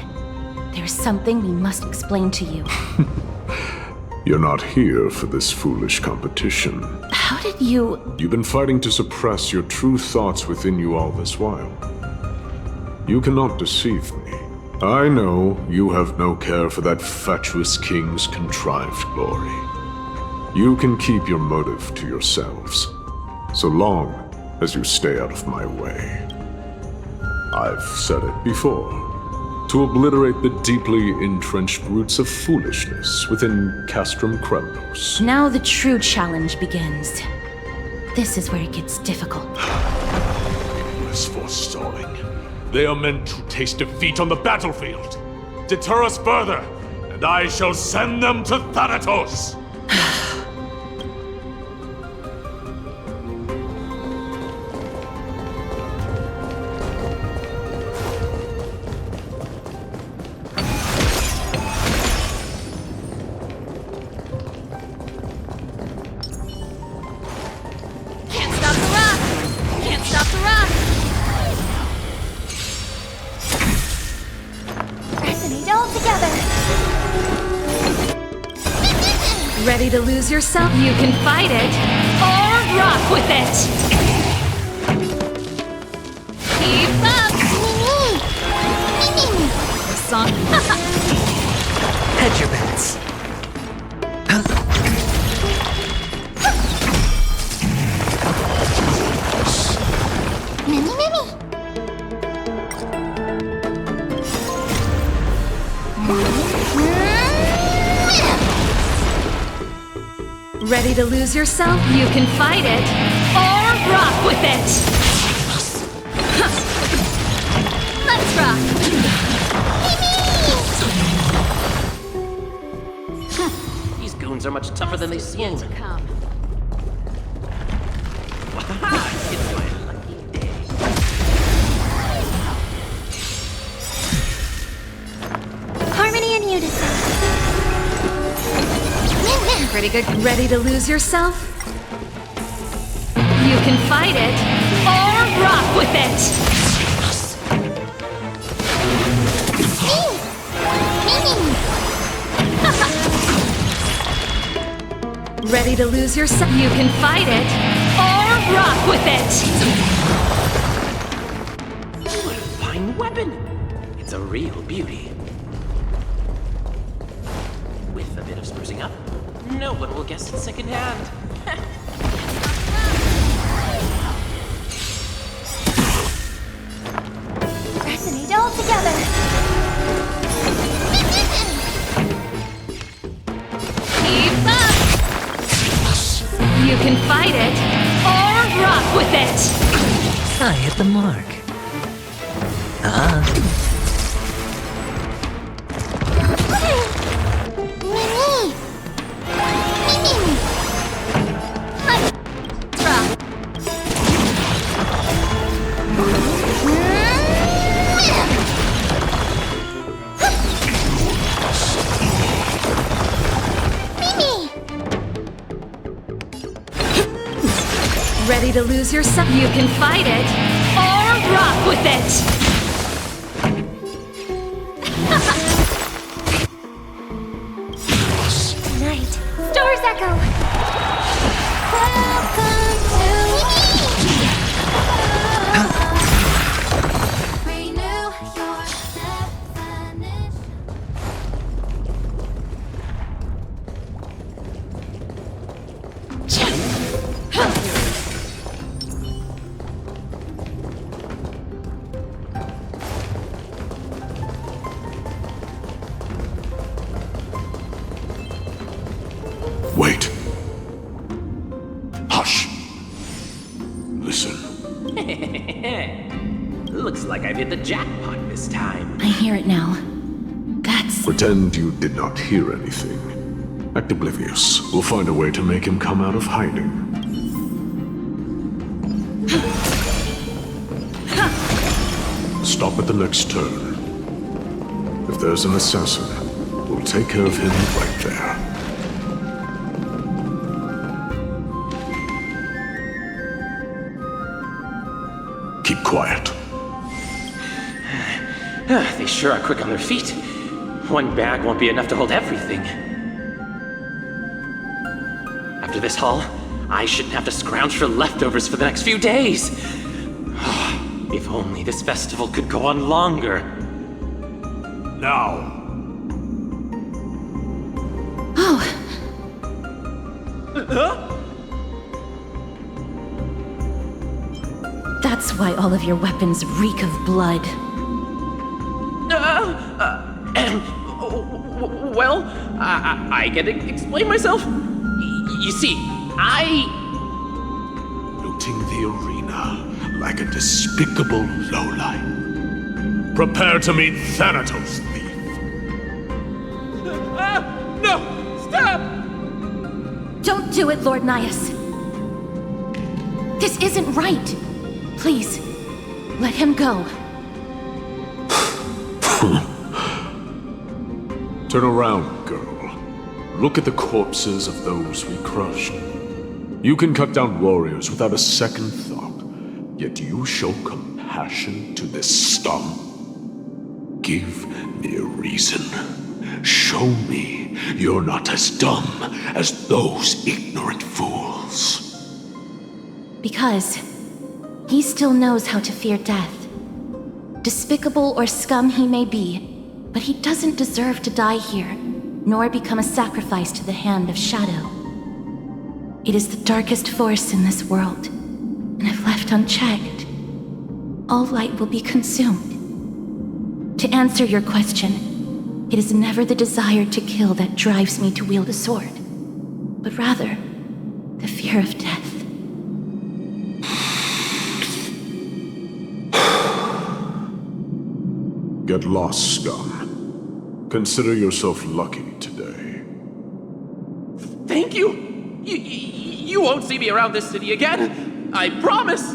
there's something we must explain to you. You're not here for this foolish competition. How did you... You've been fighting to suppress your true thoughts within you all this while. You cannot deceive me. I know you have no care for that fatuous king's contrived glory. You can keep your motive to yourselves, so long as you stay out of my way. I've said it before. To obliterate the deeply entrenched roots of foolishness within Castrum Kremnos. Now the true challenge begins. This is where it gets difficult. Endless forestalling. They are meant to taste defeat on the battlefield. Deter us further, and I shall send them to Thanatos! Ready to lose yourself? You can fight it, or rock with it! Keep up! Song. Hedge your bets. Ready to lose yourself? You can fight it, or rock with it! Let's rock! These goons are much tougher than they seem. To come. It's my lucky day. Harmony and unison. Pretty good. Ready to lose yourself? You can fight it, or rock with it! Ready to lose yourself? You can fight it, or rock with it! What a fine weapon! It's a real beauty. With a bit of sprucing up, no one will guess it secondhand. Resonate all together. Keep up! You can fight it, or rock with it! I hit the mark. Ready to lose yourself? You can fight it, or rock with it! Night. Stars echo. Welcome to me. Renew your definition. Wait. Hush. Listen. Looks like I've hit the jackpot, this time. I hear it now. That's... Pretend you did not hear anything. Act oblivious. We'll find a way to make him come out of hiding. Stop at the next turn. If there's an assassin, we'll take care of him right there. Keep quiet. They sure are quick on their feet. One bag won't be enough to hold everything. After this haul, I shouldn't have to scrounge for leftovers for the next few days. If only this festival could go on longer. Now. Oh. That's why all of your weapons reek of blood. Well, I can explain myself. You see, Looting the arena like a despicable lowlife. Prepare to meet Thanatos, thief. No! Stop! Don't do it, Lord Najjii. This isn't right. Please, let him go. Turn around, girl. Look at the corpses of those we crushed. You can cut down warriors without a second thought, yet you show compassion to this scum. Give me a reason. Show me you're not as dumb as those ignorant fools. Because he still knows how to fear death. Despicable or scum he may be, but he doesn't deserve to die here, nor become a sacrifice to the hand of Shadow. It is the darkest force in this world, and if left unchecked, all light will be consumed. To answer your question, it is never the desire to kill that drives me to wield a sword, but rather the fear of death. Get lost, scum. Consider yourself lucky today. Thank you! You won't see me around this city again! I promise!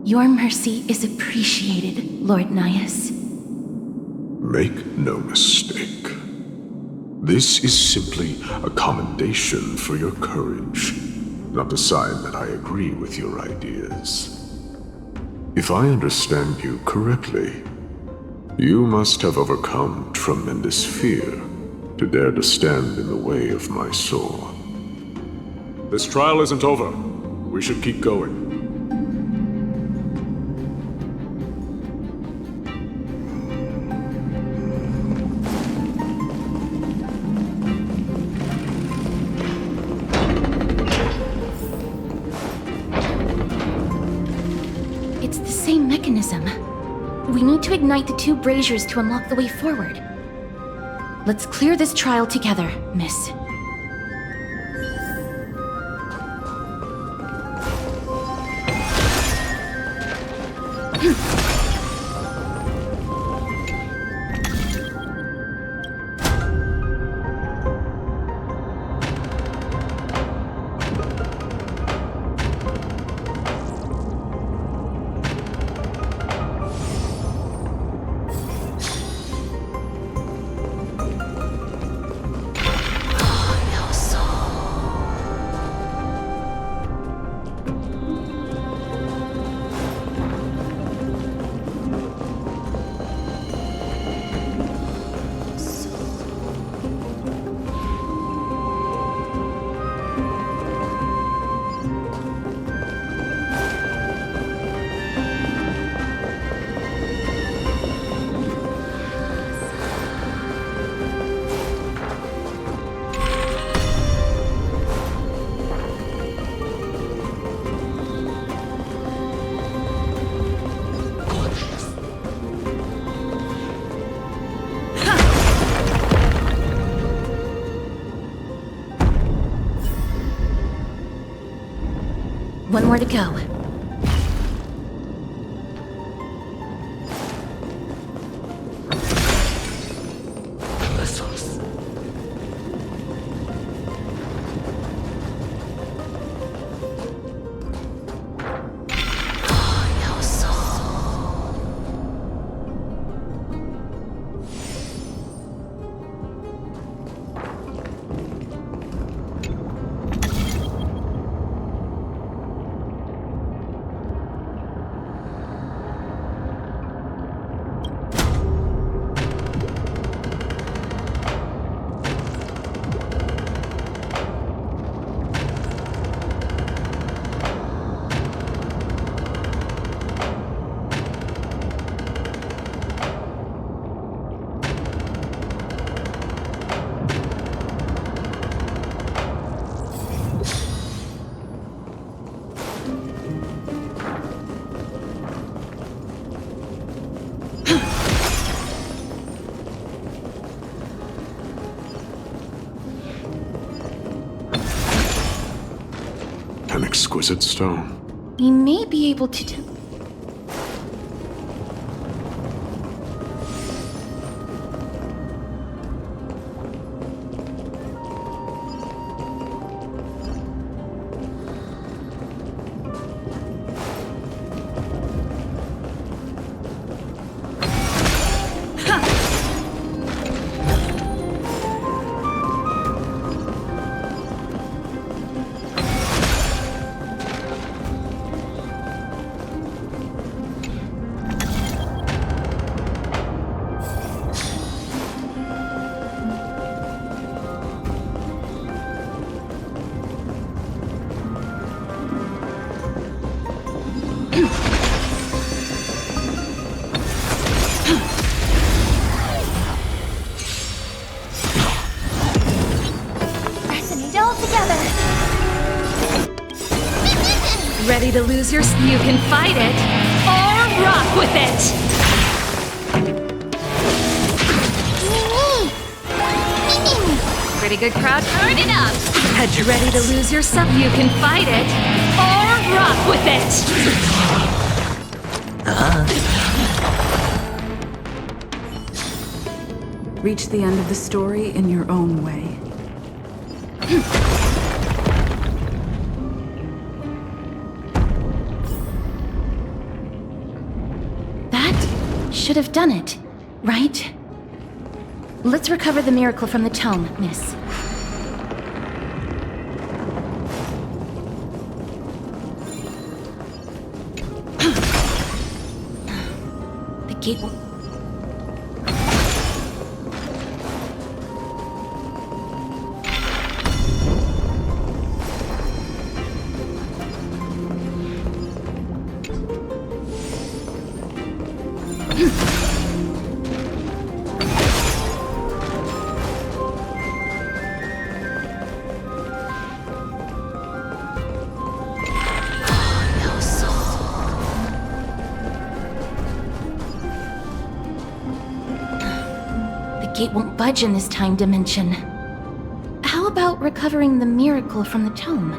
Your mercy is appreciated, Lord Najjii. Make no mistake. This is simply a commendation for your courage, not a sign that I agree with your ideas. If I understand you correctly, you must have overcome tremendous fear to dare to stand in the way of my sword. This trial isn't over. We should keep going. It's the same mechanism. We need to ignite the two braziers to unlock the way forward. Let's clear this trial together, miss. One more to go. exquisite stone. We may be able to Ready to lose your... You can fight it, or rock with it! Pretty good crowd. Turn it up! Ready to lose your stuff? You can fight it, or rock with it! Reach the end of the story in your own way. should have done it, right? Let's recover the miracle from the tome, miss. The gate will... The gate won't budge in this time dimension. How about recovering the miracle from the tome?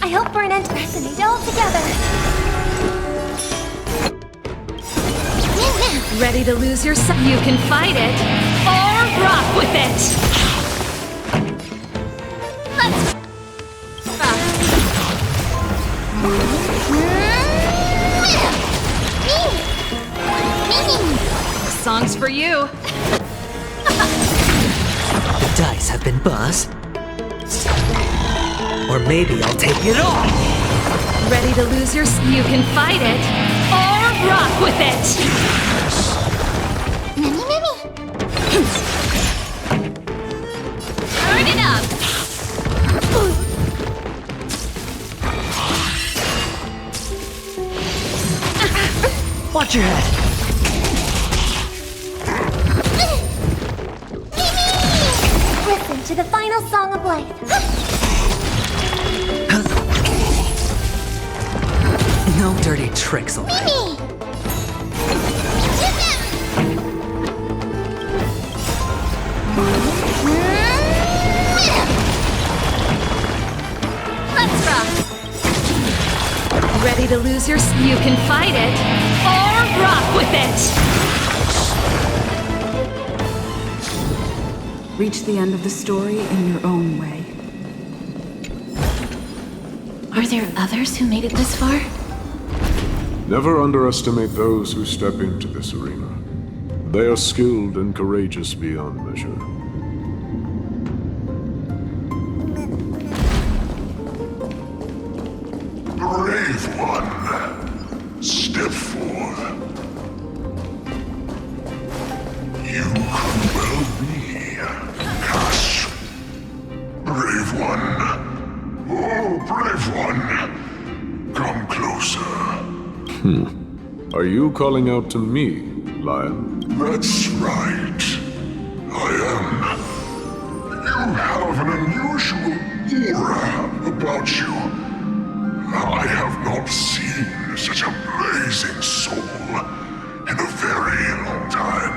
I hope we're an fascinate all together. Ready to lose your stuff? You can fight it, or rock with it! Let's... Song's for you. The dice have been buzzed. Or maybe I'll take it all! Ready to lose your... You can fight it, or rock with it! Turn it up! Watch your head! Listen to the final song of life. No dirty tricks, all right. to lose your... You can fight it, or rock with it! Reach the end of the story in your own way. Are there others who made it this far? Never underestimate those who step into this arena. They are skilled and courageous beyond measure. Brave one, step forth. You could well be Cash. Brave one. Oh, brave one. Come closer. Are you calling out to me, Lion? That's right. I am. You have an unusual aura about you. I have not seen such a blazing soul in a very long time.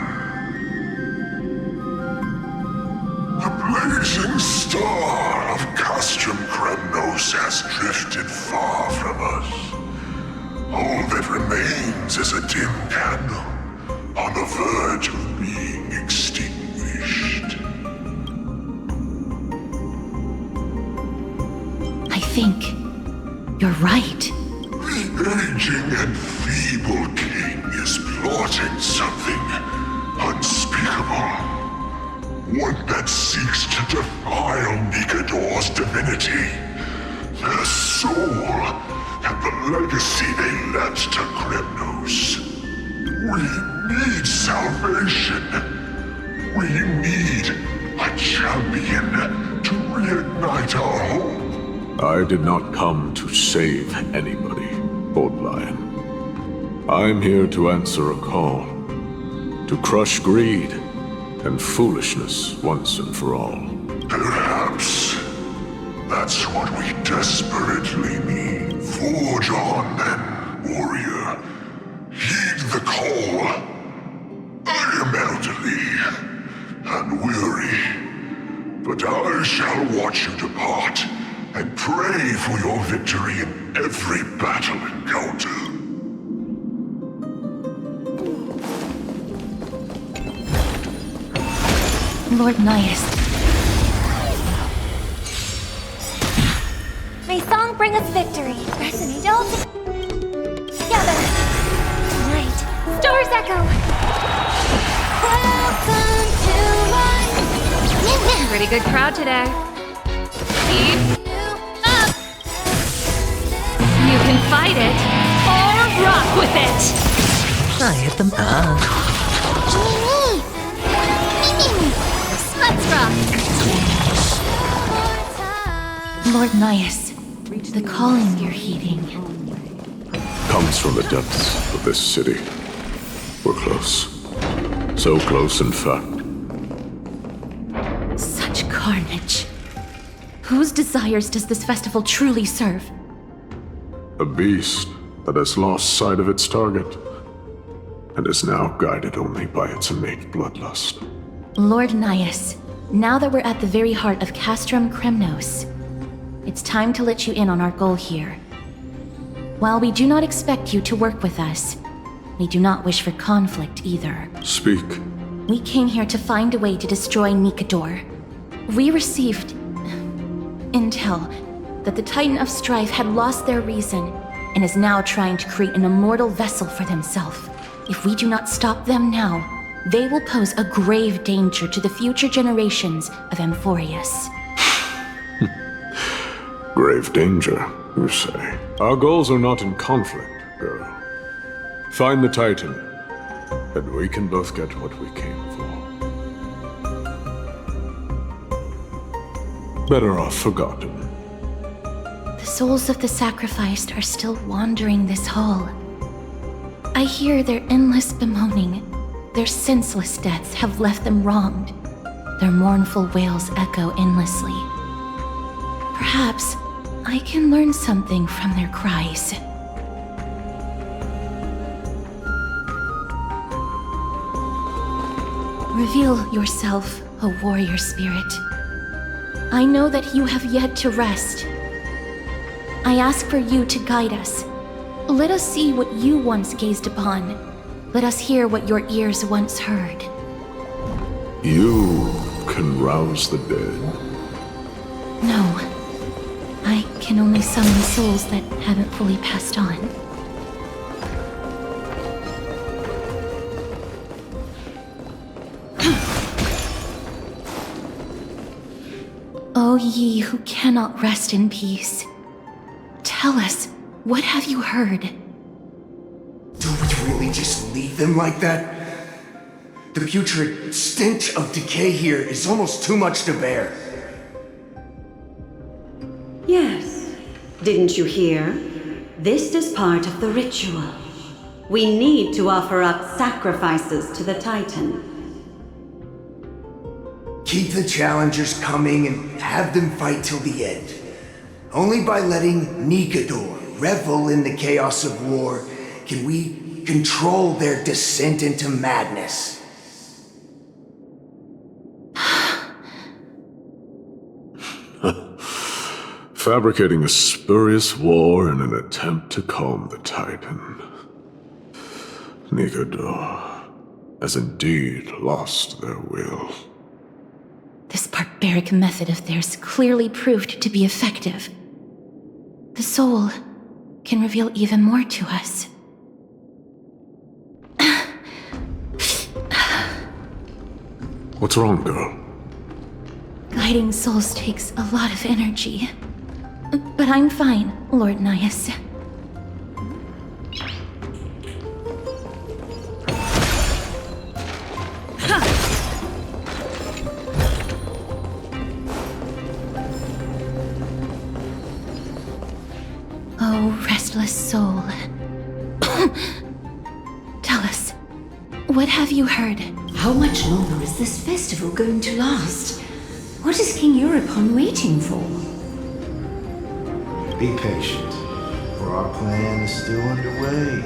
The blazing star of Castrum Kremnos has drifted far from us. All that remains is a dim candle on the verge of being extinguished. I think you're right. The aging and feeble king is plotting something unspeakable. One that seeks to defile Nikador's divinity, their soul, and the legacy they left to Kremnos. We need salvation. We need a champion to reignite our hope. I did not come to save anybody, Old Lion. I'm here to answer a call. To crush greed and foolishness once and for all. Perhaps that's what we desperately need. Forge on, then, warrior. Heed the call. I am elderly and weary, but I shall watch you depart and pray for your victory in every battle encounter. Lord Najjii. May song bring us victory. Resonate all together. Light. Stars echo. Welcome to my... Pretty good crowd today. Keep up. You can fight it, or rock with it! I hit them up. Let's rock. Lord Najjii, the calling you're heeding. Comes from the depths of this city. We're close. So close, in fact. Such carnage. Whose desires does this festival truly serve? A beast that has lost sight of its target, and is now guided only by its innate bloodlust. Lord Najjii, now that we're at the very heart of Castrum Kremnos, it's time to let you in on our goal here. While we do not expect you to work with us, we do not wish for conflict either. Speak. We came here to find a way to destroy Nikador. We received intel that the Titan of Strife had lost their reason and is now trying to create an immortal vessel for themselves. If we do not stop them now, they will pose a grave danger to the future generations of Amphorius. Grave danger, you say? Our goals are not in conflict, girl. Find the Titan, and we can both get what we came for. Better off forgotten. The souls of the sacrificed are still wandering this hall. I hear their endless bemoaning. Their senseless deaths have left them wronged. Their mournful wails echo endlessly. Perhaps I can learn something from their cries. Reveal yourself, O warrior spirit. I know that you have yet to rest. I ask for you to guide us, Let us see what you once gazed upon. Let us hear what your ears once heard. You can rouse the dead. No. I can only summon souls that haven't fully passed on. O ye who cannot rest in peace, tell us, what have you heard? Do we really just leave them like that? The putrid stench of decay here is almost too much to bear. Yes. Didn't you hear? This is part of the ritual. We need to offer up sacrifices to the Titan. Keep the challengers coming and have them fight till the end. Only by letting Nigador revel in the chaos of war can we control their descent into madness. Fabricating a spurious war in an attempt to calm the Titan. Nigador has indeed lost their will. This barbaric method of theirs clearly proved to be effective. The soul can reveal even more to us. What's wrong, girl? Guiding souls takes a lot of energy. But I'm fine, Lord Nias. Oh, restless soul. Tell us, what have you heard? How much longer is this festival going to last? What is King Euripon waiting for? Be patient, for our plan is still underway.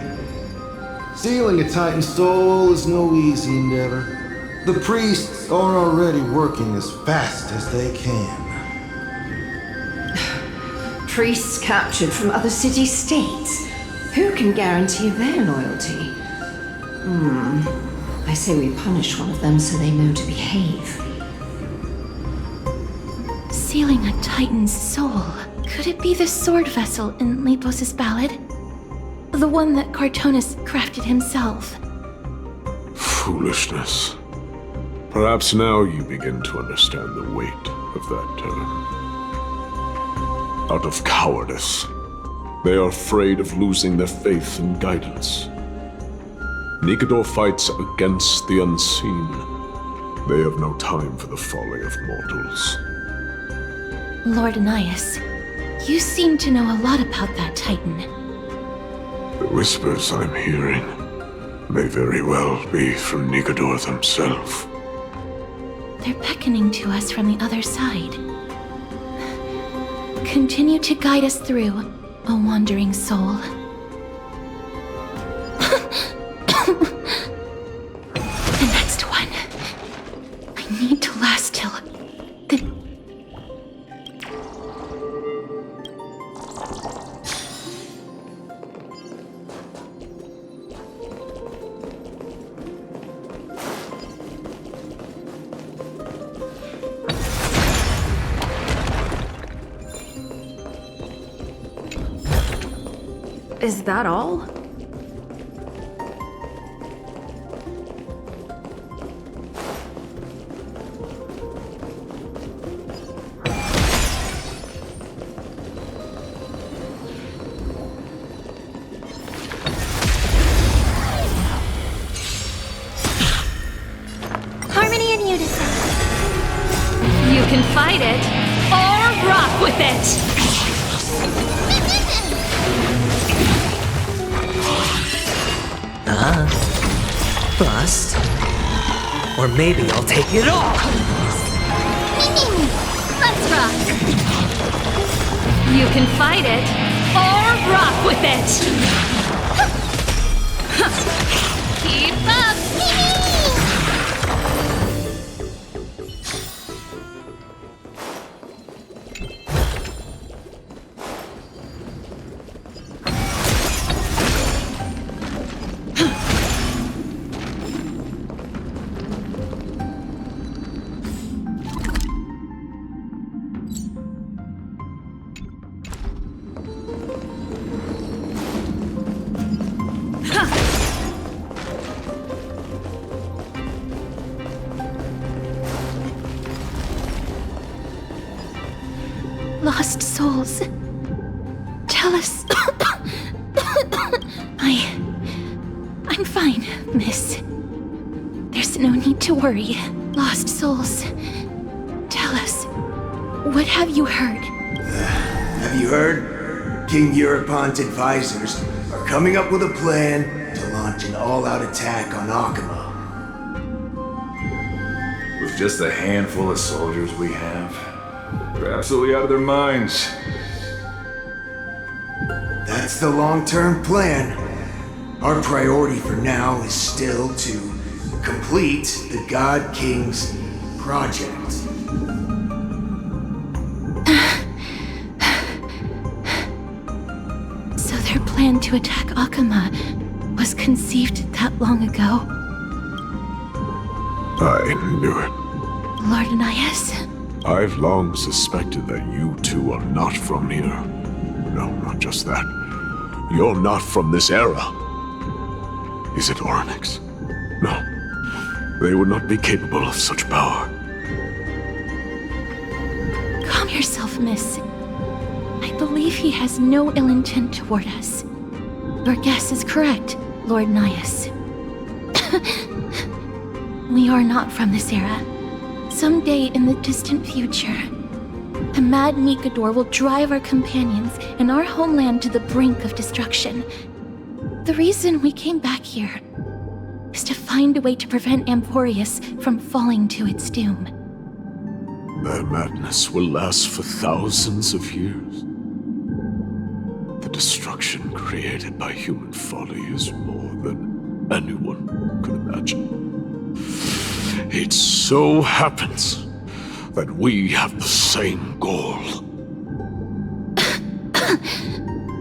Stealing a Titan soul is no easy endeavor. The priests are already working as fast as they can. Priests captured from other city-states. Who can guarantee their loyalty? I say we punish one of them so they know to behave. Sealing a Titan's soul. Could it be the sword vessel in Lepos' ballad? The one that Cartonus crafted himself? Foolishness. Perhaps now you begin to understand the weight of that term. Out of cowardice, they are afraid of losing their faith and guidance. Nigador fights against the unseen. They have no time for the folly of mortals. Lord Nias, you seem to know a lot about that Titan. The whispers I'm hearing may very well be from Nigador himself. They're beckoning to us from the other side. Continue to guide us through, O wandering soul. The next one. I need to last till the... Is that all? Harmony and unison. You can fight it, or rock with it! Bust. Or maybe I'll take it all! Let's rock! You can fight it, or rock with it! Keep up! Lost souls. Tell us. I'm fine, miss. There's no need to worry. Lost souls. Tell us, what have you heard? Have you heard? King Eurypon's advisors are coming up with a plan to launch an all-out attack on Akama. With just a handful of soldiers we have, they're absolutely out of their minds. That's the long-term plan. Our priority for now is still to complete the God King's project. So their plan to attack Akama was conceived that long ago? I knew it. Lord Anias? I've long suspected that you two are not from here. No, not just that. You're not from this era. Is it Oryx? No. They would not be capable of such power. Calm yourself, miss. I believe he has no ill intent toward us. Your guess is correct, Lord Nias. We are not from this era. Someday in the distant future, the mad Nikador will drive our companions and our homeland to the brink of destruction. The reason we came back here is to find a way to prevent Amporius from falling to its doom. Their madness will last for thousands of years. The destruction created by human folly is more than anyone could imagine. It so happens that we have the same goal.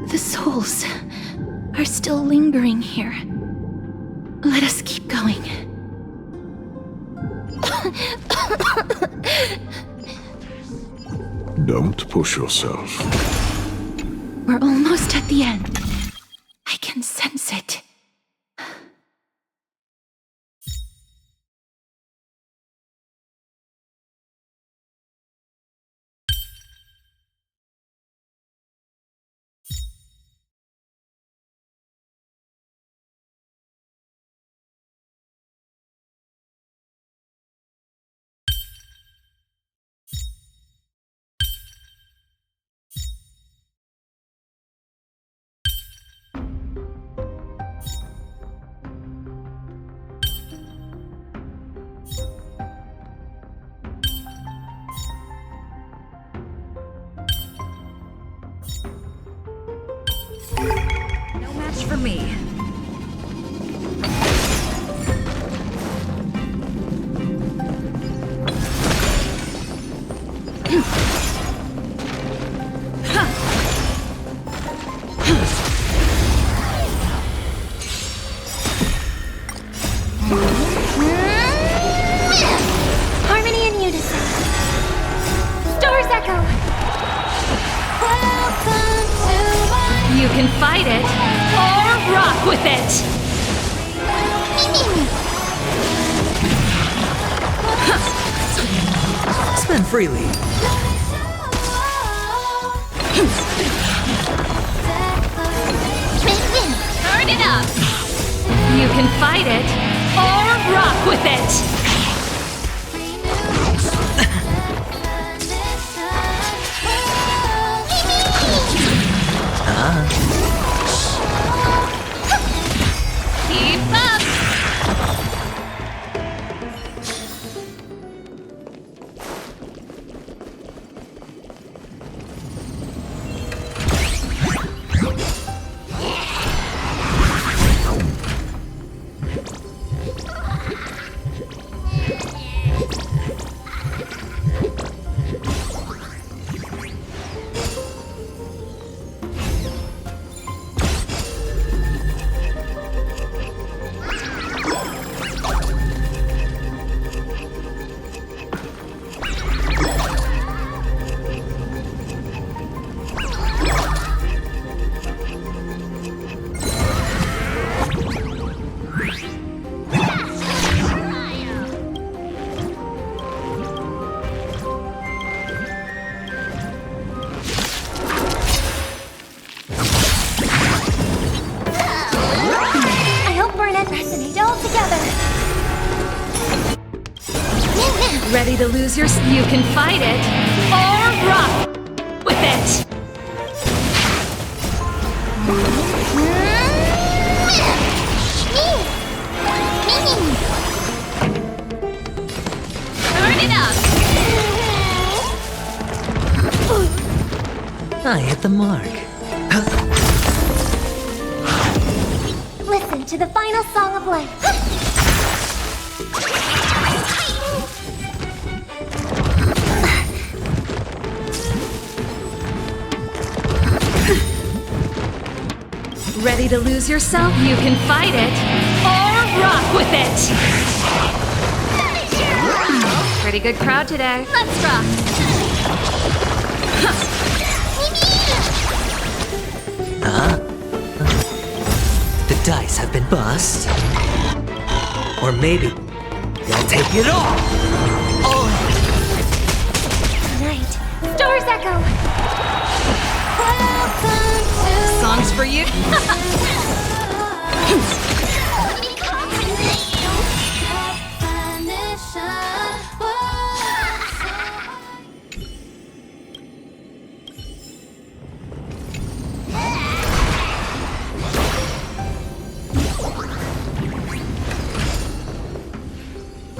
The souls are still lingering here. Let us keep going. Don't push yourself. We're almost at the end. I can sense it. No match for me. Harmony and unison. Stars echo. You can fight it, or rock with it! Spend freely. Turn it up! You can fight it, or rock with it! Keep up! Ready to lose your... You can fight it, or rock with it! Turn it up! I hit the mark. Listen to the final song of life. Ready to lose yourself? You can fight it, or rock with it! Pretty good crowd today. Let's rock! The dice have been bust. Or maybe they'll take it all. Tonight, stars echo. Songs for you.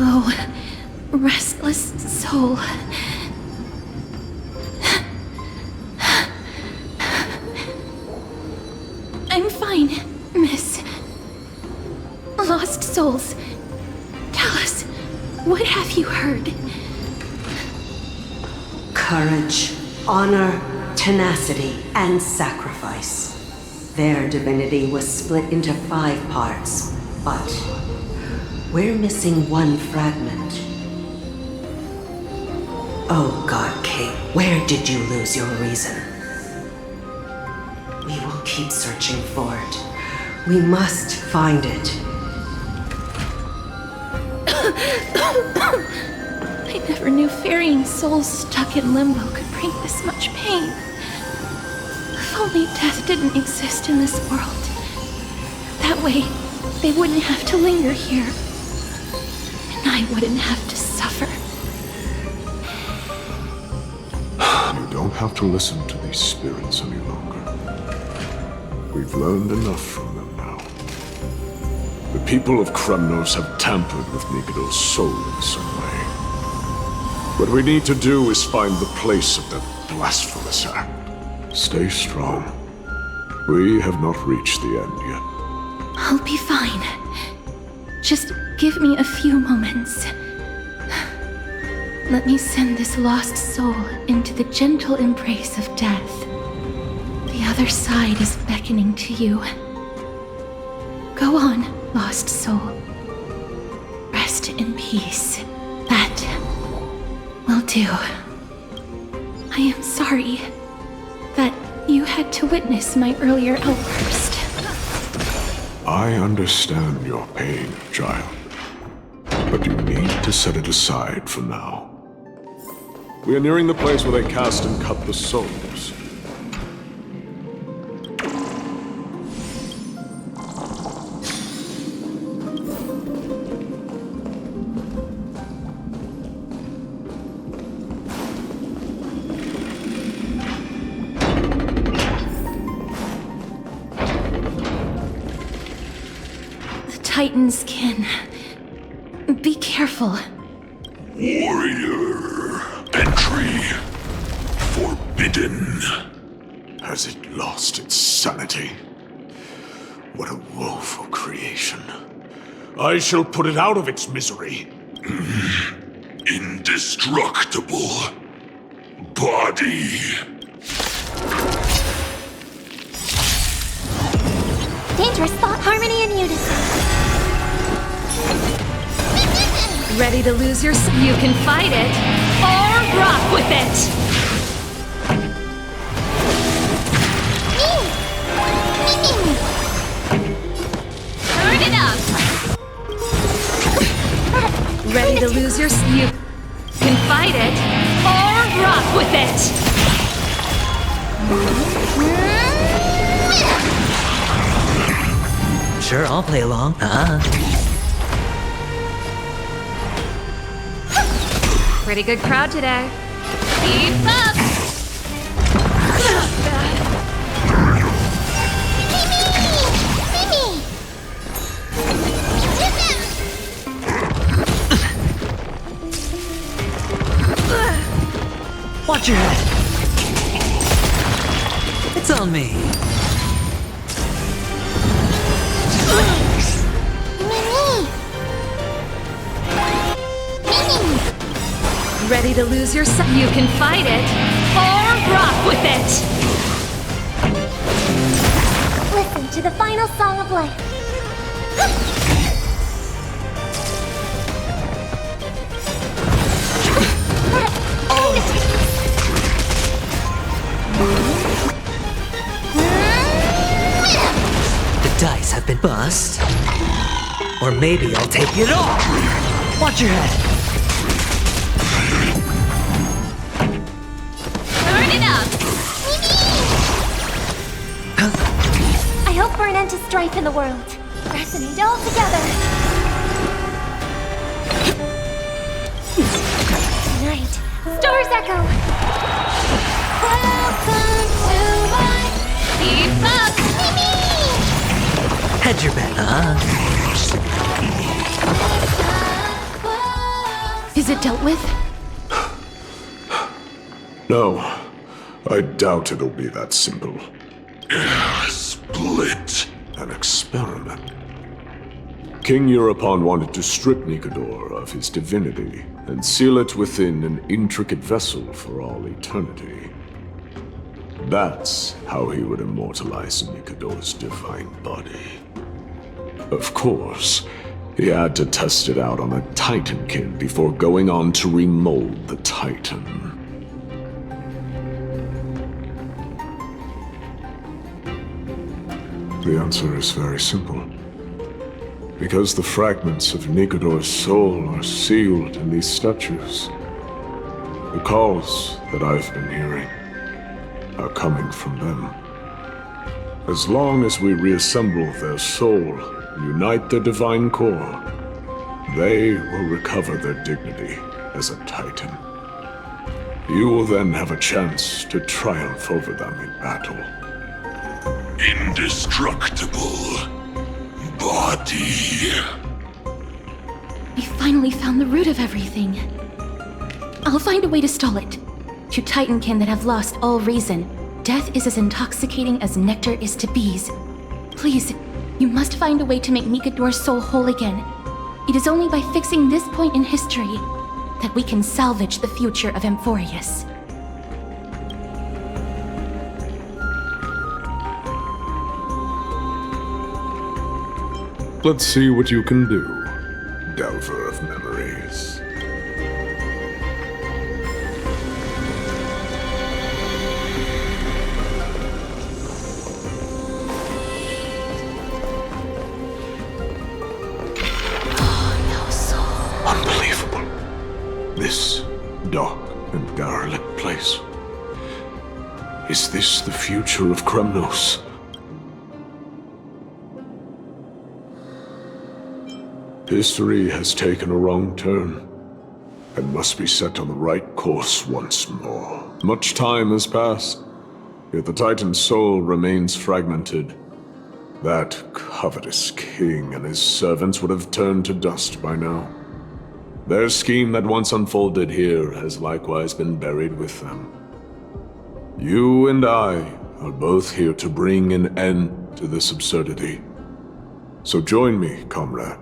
Oh, restless soul. I'm fine, miss. Lost souls. Tell us, what have you heard? Courage, honor, tenacity, and sacrifice. Their divinity was split into 5 parts, but we're missing one fragment. Oh, God, King, where did you lose your reason? We will keep searching for it. We must find it. I never knew ferrying souls stuck in limbo could bring this much pain. If only death didn't exist in this world. That way, they wouldn't have to linger here. And I wouldn't have to suffer. You don't have to listen to these spirits any longer. We've learned enough from them now. The people of Kremnos have tampered with Nikodo's soul in some way. What we need to do is find the place of that blasphemous act. Stay strong. We have not reached the end yet. I'll be fine. Just give me a few moments. Let me send this lost soul into the gentle embrace of death. The other side is beckoning to you. Go on, lost soul. Rest in peace. That will do. I am sorry that you had to witness my earlier outburst. I understand your pain, child. But you need to set it aside for now. We are nearing the place where they cast and cut the souls. The Titan's kin. Be careful. Warrior. Entry forbidden. Has it lost its sanity? What a woeful creation. I shall put it out of its misery. Indestructible. Body. Dangerous thought, harmony, and unison. Ready to lose your... You can fight it, or rock with it! Turn it up! Ready to lose your... You can fight it, or rock with it! Sure, I'll play along. Pretty good crowd today. Keep up! Watch your head. It's on me. Ready to lose yourself? You can fight it, or rock with it! Listen to the final song of life. The dice have been bust. Or maybe I'll take it all. Watch your head. Turn it up! I hope for an end to strife in the world. Resonate all together. Tonight, stars echo. Welcome to my... Keep up! Hedge your bet, huh? Is it dealt with? No, I doubt it'll be that simple. Split. An experiment. King Europon wanted to strip Nikador of his divinity and seal it within an intricate vessel for all eternity. That's how he would immortalize Nikador's divine body. Of course, he had to test it out on a Titankin before going on to remold the Titan. The answer is very simple. Because the fragments of Nikador's soul are sealed in these statues. The calls that I've been hearing are coming from them. As long as we reassemble their soul and unite their divine core, they will recover their dignity as a Titan. You will then have a chance to triumph over them in battle. Indestructible body. We finally found the root of everything. I'll find a way to stall it. To Titankin that have lost all reason, death is as intoxicating as nectar is to bees. Please, you must find a way to make Nikador's soul whole again. It is only by fixing this point in history that we can salvage the future of Amphorius. Let's see what you can do, Delver of Memories. Unbelievable. This dark and derelict place. Is this the future of Kremnos? History has taken a wrong turn, and must be set on the right course once more. Much time has passed, yet the Titan's soul remains fragmented. That covetous king and his servants would have turned to dust by now. Their scheme that once unfolded here has likewise been buried with them. You and I are both here to bring an end to this absurdity. So join me, comrade.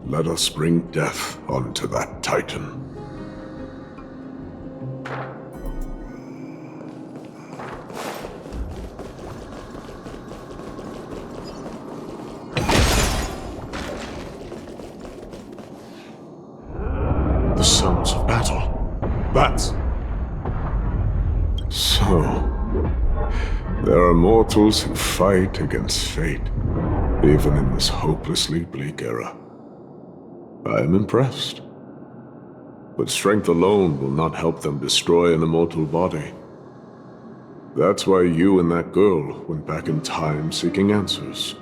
Let us bring death onto that Titan. The sounds of battle. Bats. So, there are mortals who fight against fate, even in this hopelessly bleak era. I am impressed. But strength alone will not help them destroy an immortal body. That's why you and that girl went back in time seeking answers.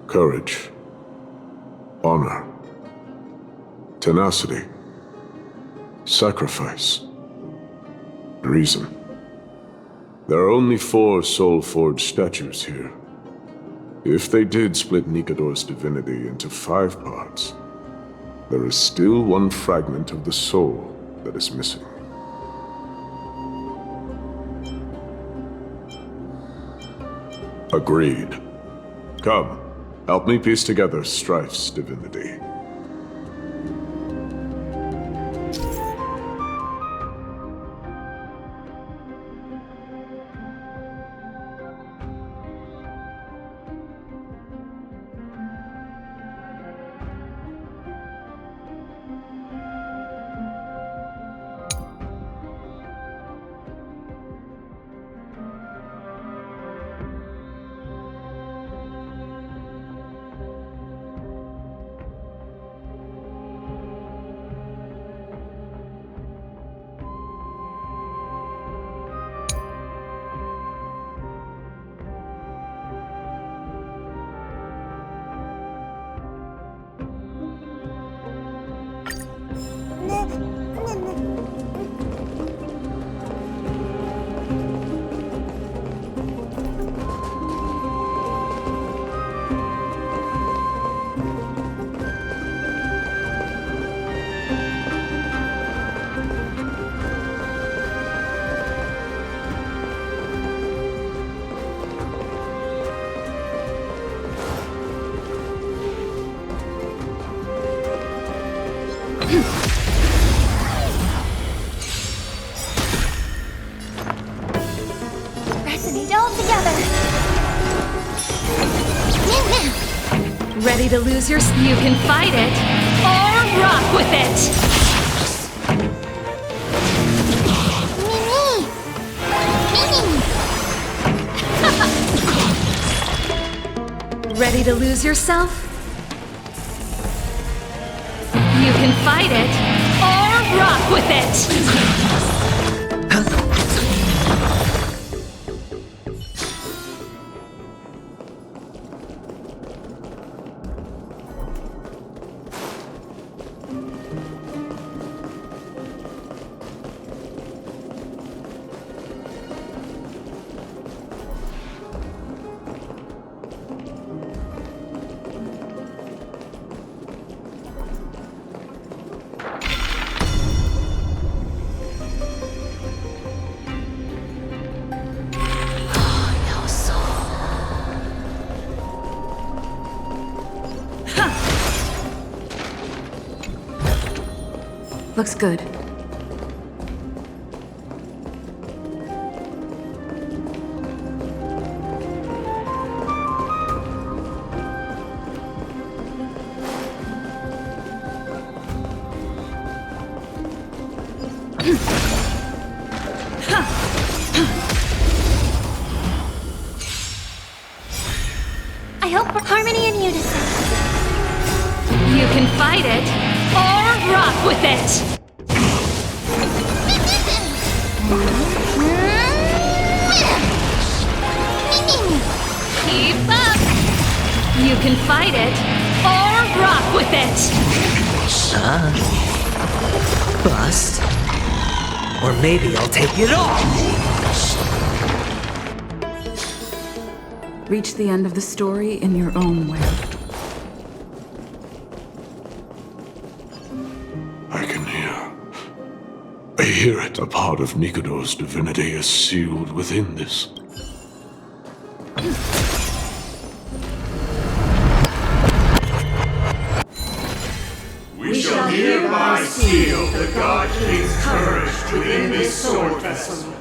Courage. Honor. Tenacity. Sacrifice. Reason. There are only 4 soul-forged statues here. If they did split Nikador's divinity into 5 parts, there is still one fragment of the soul that is missing. Agreed. Come, help me piece together Strife's divinity. Resonate all together. Ready to lose your... You can fight it, or rock with it! Ready to lose yourself? You can fight it, or rock with it! Looks good. I hope for harmony and unison. You can fight it, or rock with it! Keep up! You can fight it, or rock with it! Bust. Or maybe I'll take it off! Reach the end of the story in your own way. I hear it. A part of Nikador's divinity is sealed within this. We shall hereby seal the God King's courage within this sword vessel.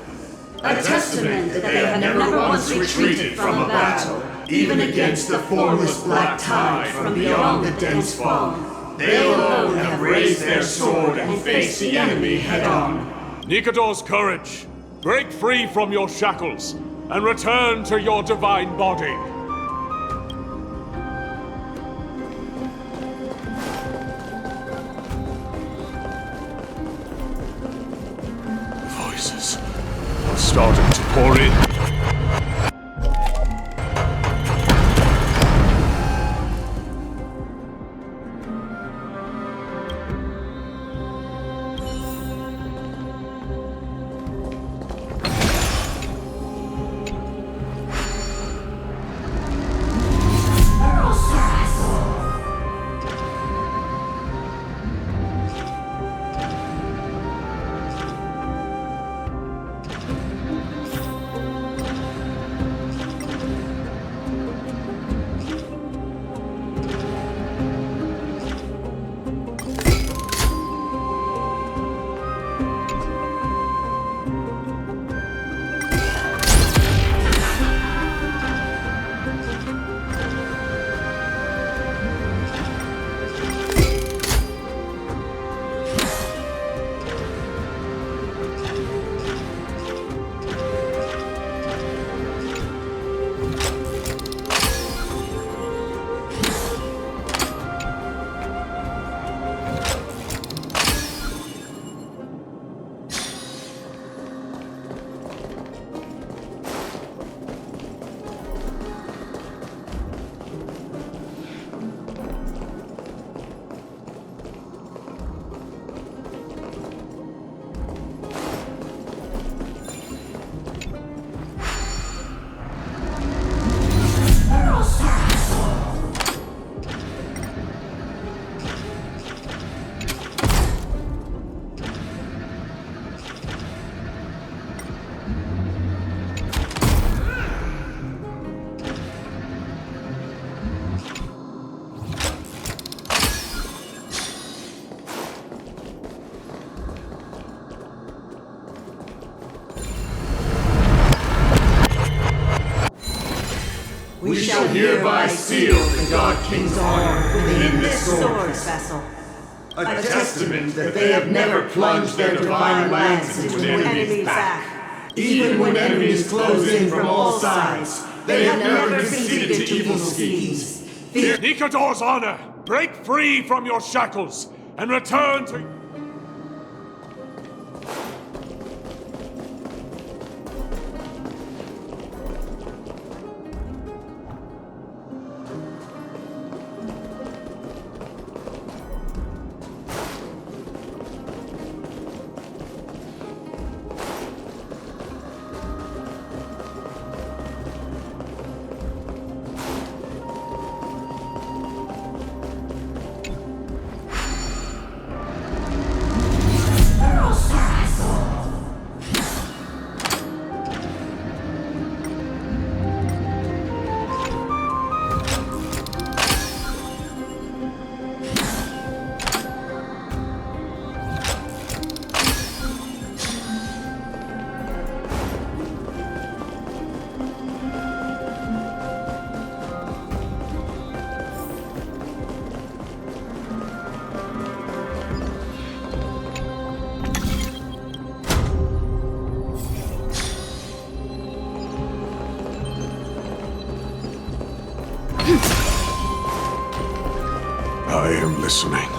A testament that they have never once retreated from a battle, even against the formless black tide from beyond the dense fog. They alone have raised their sword and faced the enemy head-on. Nikador's courage! Break free from your shackles and return to your divine body. Voices are starting to pour in. hereby seal the God King's arm within this sword vessel. A testament that they have never plunged their divine lance into an enemy's back. Even when enemies close in from all sides, they have never conceded to evil schemes. Nikador's honor, break free from your shackles and return to... I am listening.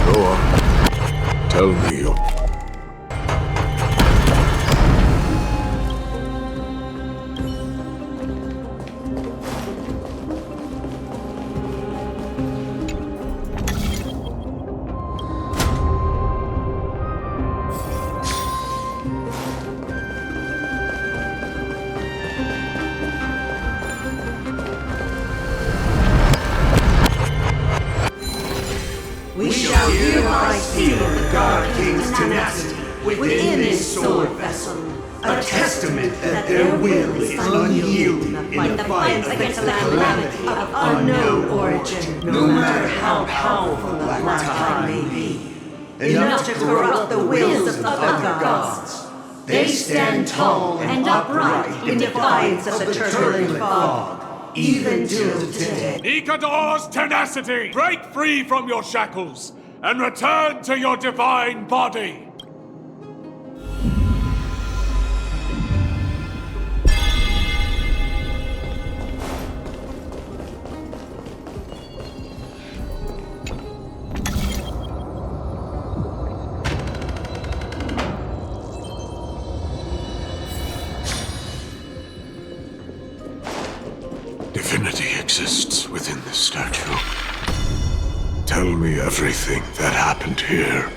Go on. Tell me your... We shall hereby seal the God King's tenacity within this sword vessel, a testament that their will is unyielding in the fight against the calamity of unknown origin, no matter how powerful the Black Tide may be. Enough to corrupt the wills of other gods. They stand tall and upright in defiance of the turbulent fog. Even till today. Nikador's tenacity! Break free from your shackles and return to your divine body! Divinity exists within this statue. Tell me everything that happened here.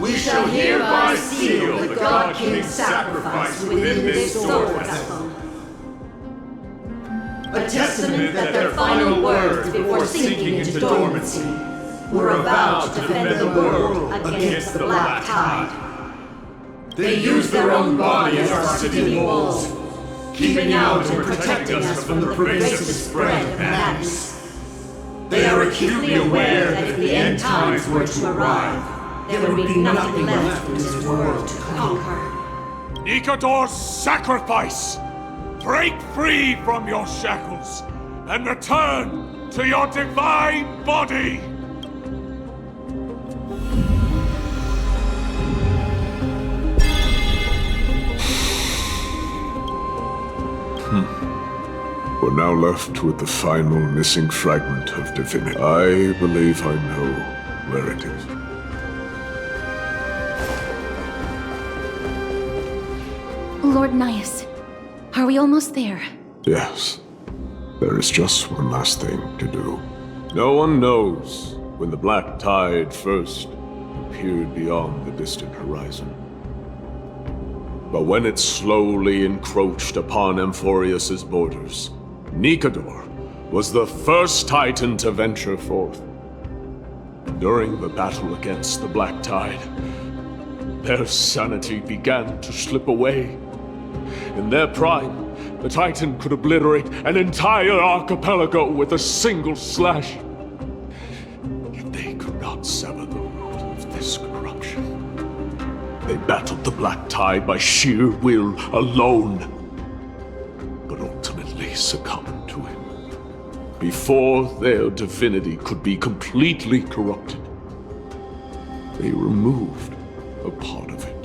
We shall hereby seal the God King's sacrifice within this sword vessel. A testament that their final words before sinking into dormancy were a vow to defend the world against the Black Tide. They used their own body as our city walls, keeping out and protecting us from the pervasive spread of madness. They are acutely aware that if the end times were to arrive, there would be nothing left in this world to conquer. Nikador's sacrifice! Break free from your shackles and return to your divine body! For You're now left with the final missing fragment of divinity. I believe I know where it is. Lord Najjii, are we almost there? Yes. There is just one last thing to do. No one knows when the Black Tide first appeared beyond the distant horizon. But when it slowly encroached upon Amphorius's borders, Nikador was the first Titan to venture forth. During the battle against the Black Tide, their sanity began to slip away. In their prime, the Titan could obliterate an entire archipelago with a single slash. Yet they could not sever the root of this corruption. They battled the Black Tide by sheer will alone, but ultimately succumbed to him. Before their divinity could be completely corrupted, they removed a part of it.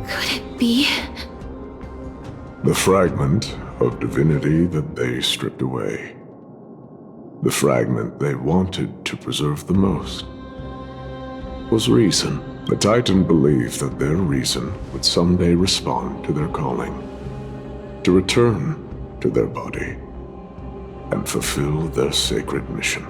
Could it be? The fragment of divinity that they stripped away. The fragment they wanted to preserve the most was reason. The Titan believed that their reason would someday respond to their calling, to return to their body, and fulfill their sacred mission.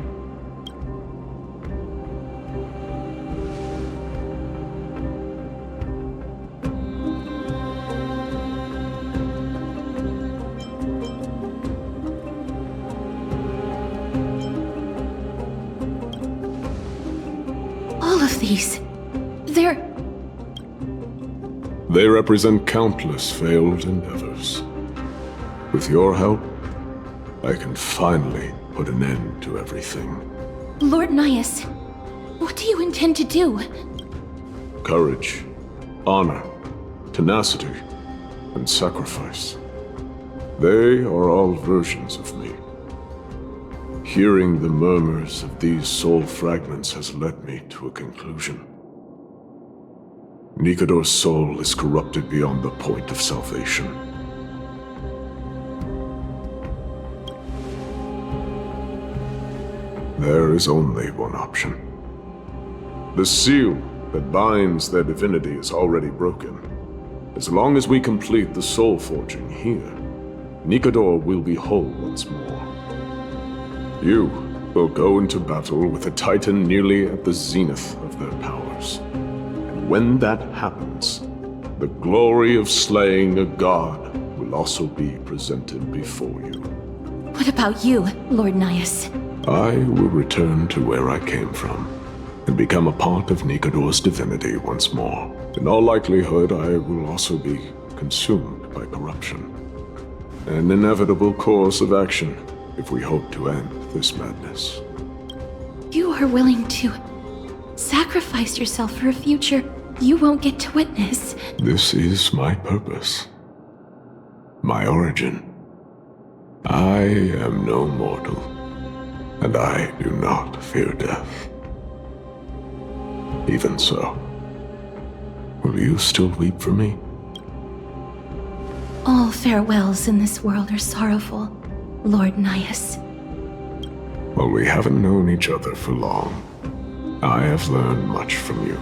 All of these, They represent countless failed endeavors. With your help, I can finally put an end to everything. Lord Najjii, what do you intend to do? Courage, honor, tenacity, and sacrifice. They are all versions of me. Hearing the murmurs of these soul fragments has led me to a conclusion. Nikador's soul is corrupted beyond the point of salvation. There is only one option. The seal that binds their divinity is already broken. As long as we complete the soul forging here, Nikador will be whole once more. You will go into battle with a Titan nearly at the zenith of their powers. When that happens, the glory of slaying a god will also be presented before you. What about you, Lord Najjii? I will return to where I came from, and become a part of Nikador's divinity once more. In all likelihood, I will also be consumed by corruption. An inevitable course of action if we hope to end this madness. You are willing to sacrifice yourself for a future you won't get to witness. This is my purpose. My origin. I am no mortal, and I do not fear death. Even so, will you still weep for me? All farewells in this world are sorrowful, Lord Najjii. Well, we haven't known each other for long. I have learned much from you.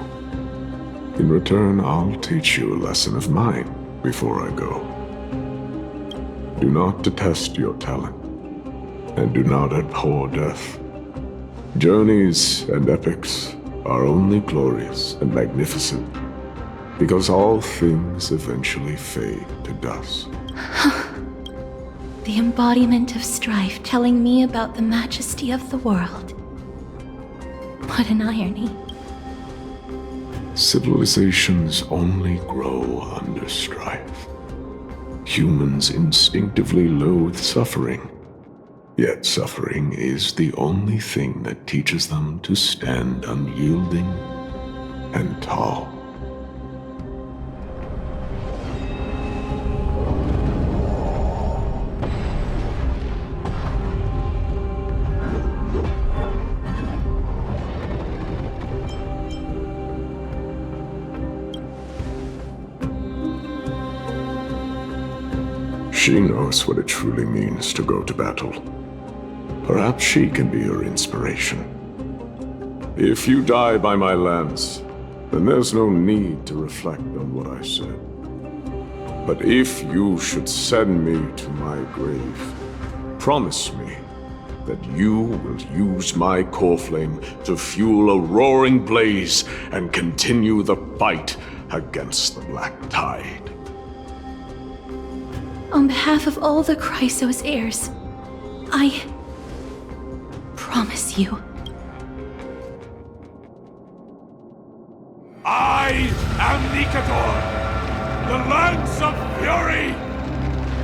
In return, I'll teach you a lesson of mine before I go. Do not detest your talent, and do not abhor death. Journeys and epics are only glorious and magnificent, because all things eventually fade to dust. The embodiment of strife telling me about the majesty of the world. What an irony. Civilizations only grow under strife. Humans instinctively loathe suffering. Yet suffering is the only thing that teaches them to stand unyielding and tall. She knows what it truly means to go to battle. Perhaps she can be her inspiration. If you die by my lance, then there's no need to reflect on what I said. But if you should send me to my grave, promise me that you will use my core flame to fuel a roaring blaze and continue the fight against the Black Tide. On behalf of all the Chrysos heirs, I promise you. I am Nikador, the Lance of Fury,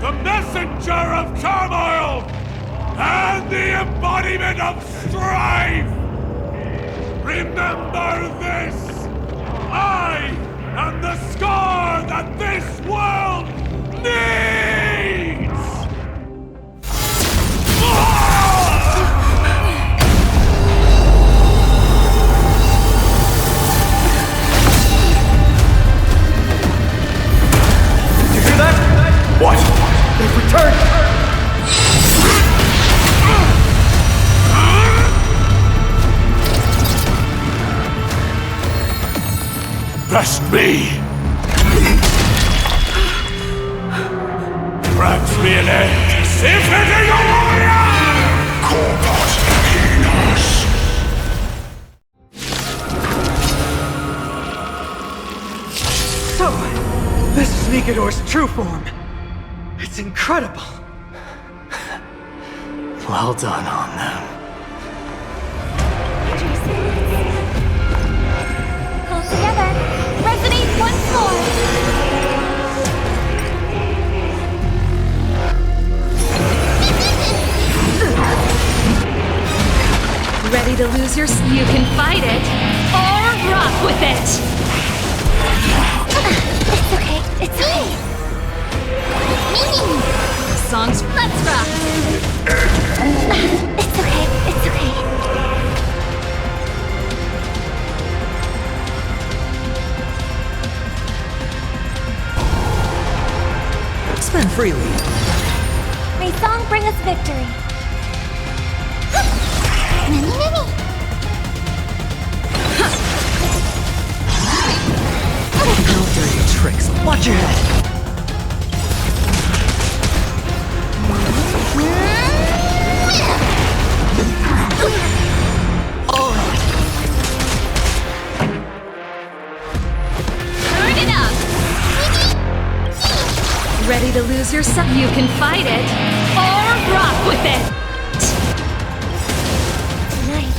the messenger of turmoil, and the embodiment of strife! Remember this! I am the scar that this world needs! You hear that? What? They've returned! Best me! Grant me an end! Infinity warrior! Corpus Penis! So, this is Nikador's true form. It's incredible. Well done on them. Pull together. Resonate once more. Ready to lose your... You can fight it, or rock with it! It's okay. It's okay. Songs... Let's rock! It's okay. It's okay. Spend freely. May song bring us victory. Mini. No dirty tricks. Watch your head. Turn it up! Ready to lose yourself? You can fight it, or rock with it! Tonight,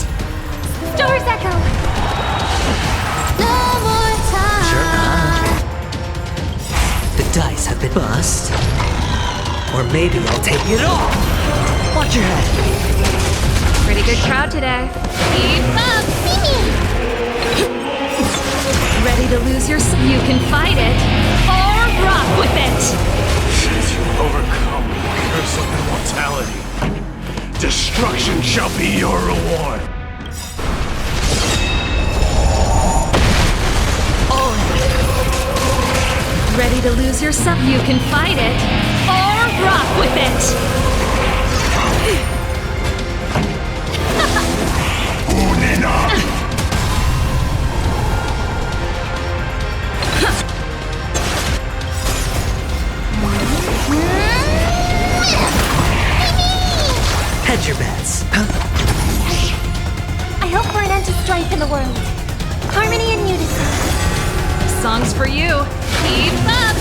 stars echo. No more time. The dice have been bust. Or maybe I'll take it all. Watch your head. Pretty good crowd today. Keep up! Ready to lose yourself? You can fight it, or rock with it! Since you overcome the curse of immortality, destruction shall be your reward. Ready to lose yourself? You can fight it, or rock with it! Hedge your bets. I hope for an end to strife in the world. Harmony and unity. Songs for you. Keep up!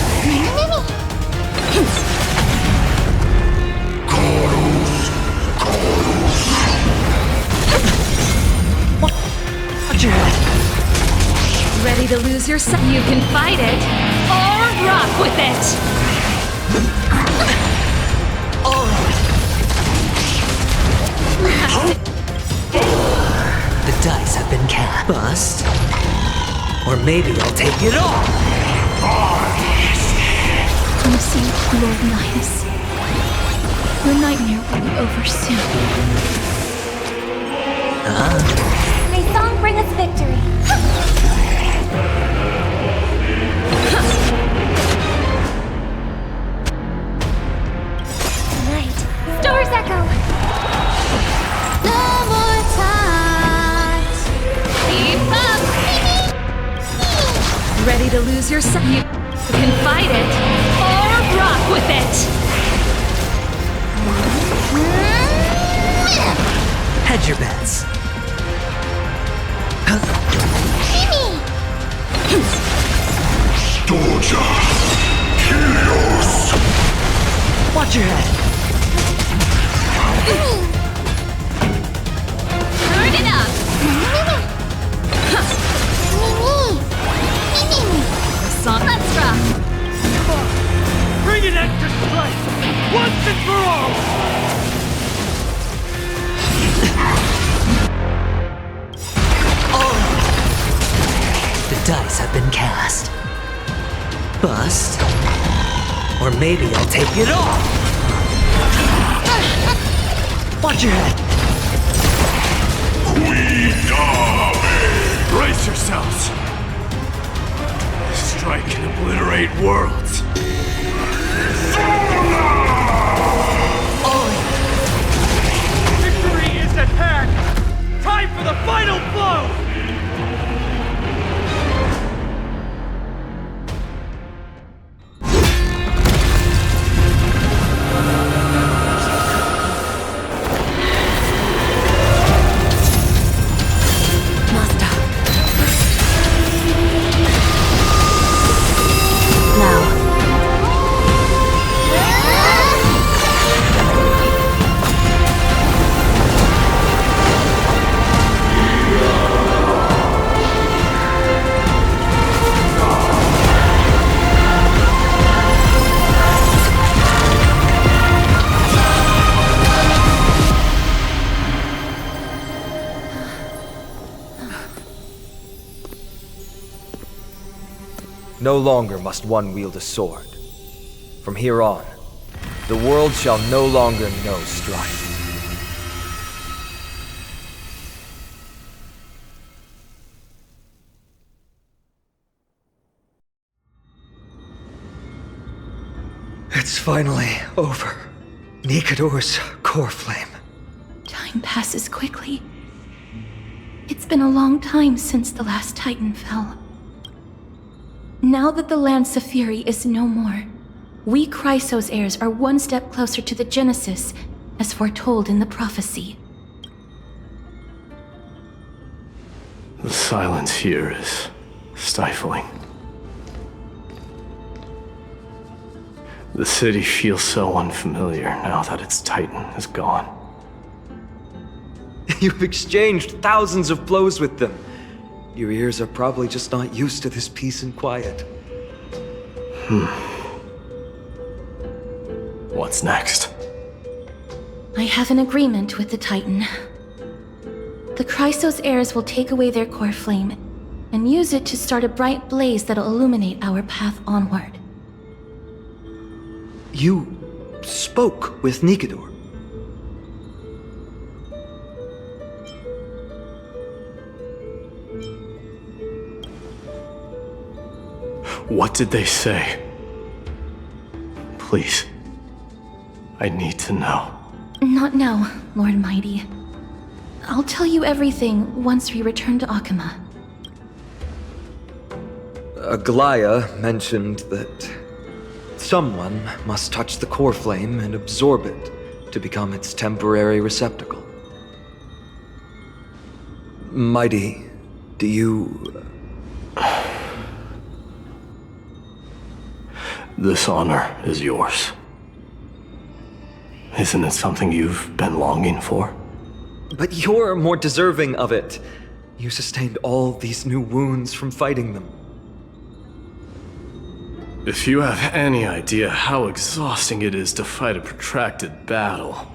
Watch your head. Ready to lose yourself? You can fight it, or rock with it! The dice have been cast. Bust. Or maybe I'll take it all. Come see, Lord Linus. Your nightmare will be over soon. May song bring us victory. Ready to lose yourself? You can fight it or rock with it! Hedge your bets. Storja! Helios! Watch your head. Turn it up! Let's rock! Bring an extra strike! Once and for all! The dice have been cast. Bust. Or maybe I'll take it all! Watch your head! Brace yourselves! Strike can obliterate worlds. Victory is at hand! Time for the final blow! No longer must one wield a sword. From here on, the world shall no longer know strife. It's finally over. Nikador's core flame. Time passes quickly. It's been a long time since the last Titan fell. Now that the Lance of Fury is no more, we Chrysos heirs are one step closer to the Genesis, as foretold in the prophecy. The silence here is stifling. The city feels so unfamiliar now that its Titan is gone. You've exchanged thousands of blows with them. Your ears are probably just not used to this peace and quiet. What's next? I have an agreement with the Titan. The Chrysos heirs will take away their core flame and use it to start a bright blaze that'll illuminate our path onward. You spoke with Nikador. What did they say? Please. I need to know. Not now, Lord Mighty. I'll tell you everything once we return to Akama. Aglaya mentioned that someone must touch the core flame and absorb it to become its temporary receptacle. Mighty, do you... This honor is yours. Isn't it something you've been longing for? But you're more deserving of it. You sustained all these new wounds from fighting them. If you have any idea how exhausting it is to fight a protracted battle,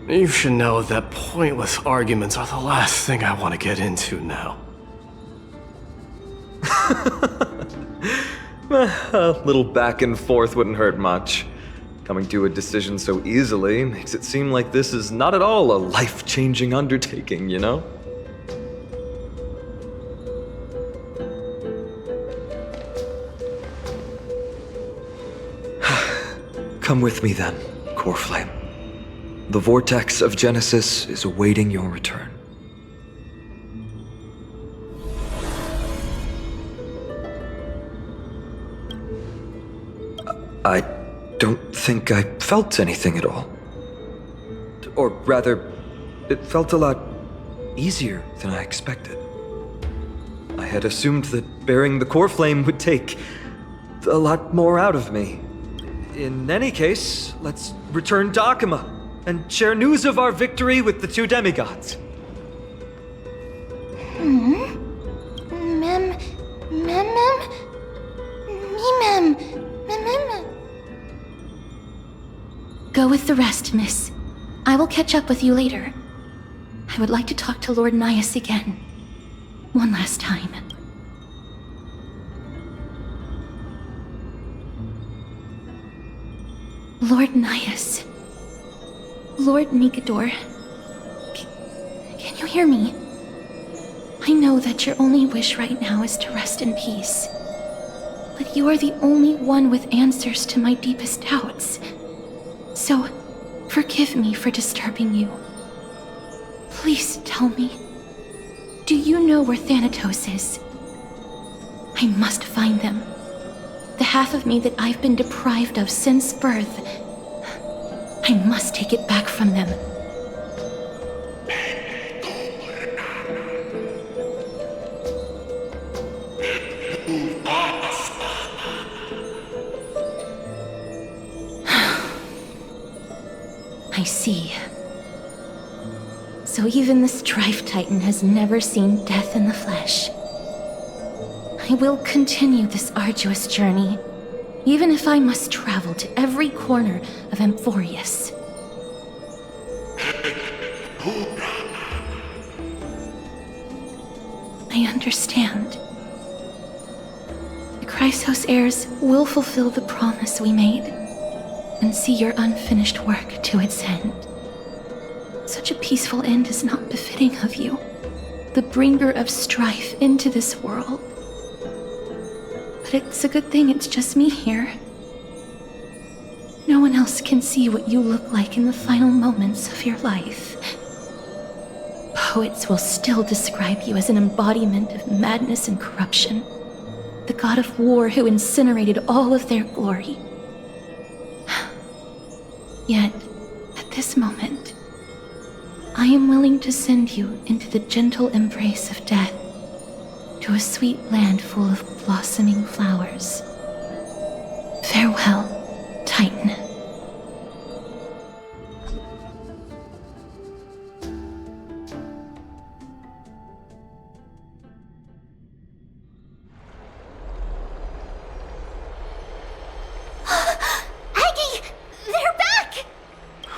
you should know that pointless arguments are the last thing I want to get into now. A little back and forth wouldn't hurt much. Coming to a decision so easily makes it seem like this is not at all a life-changing undertaking, you know? Come with me then, Core Flame. The vortex of Genesis is awaiting your return. I don't think I felt anything at all. Or rather, it felt a lot easier than I expected. I had assumed that bearing the core flame would take a lot more out of me. In any case, let's return to Akima and share news of our victory with the two demigods. Go with the rest, miss. I will catch up with you later. I would like to talk to Lord Najjii again. One last time. Lord Najjii. Lord Nikador. Can you hear me? I know that your only wish right now is to rest in peace. But you are the only one with answers to my deepest doubts. So, forgive me for disturbing you. Please tell me, do you know where Thanatos is? I must find them. The half of me that I've been deprived of since birth. I must take it back from them. I see. So even the Strife Titan has never seen death in the flesh. I will continue this arduous journey, even if I must travel to every corner of Amphorius. I understand. The Chrysos heirs will fulfill the promise we made and see your unfinished work to its end. Such a peaceful end is not befitting of you, the bringer of strife into this world. But it's a good thing it's just me here. No one else can see what you look like in the final moments of your life. Poets will still describe you as an embodiment of madness and corruption, the god of war who incinerated all of their glory. Yet, at this moment, I am willing to send you into the gentle embrace of death, to a sweet land full of blossoming flowers. Farewell, Titan.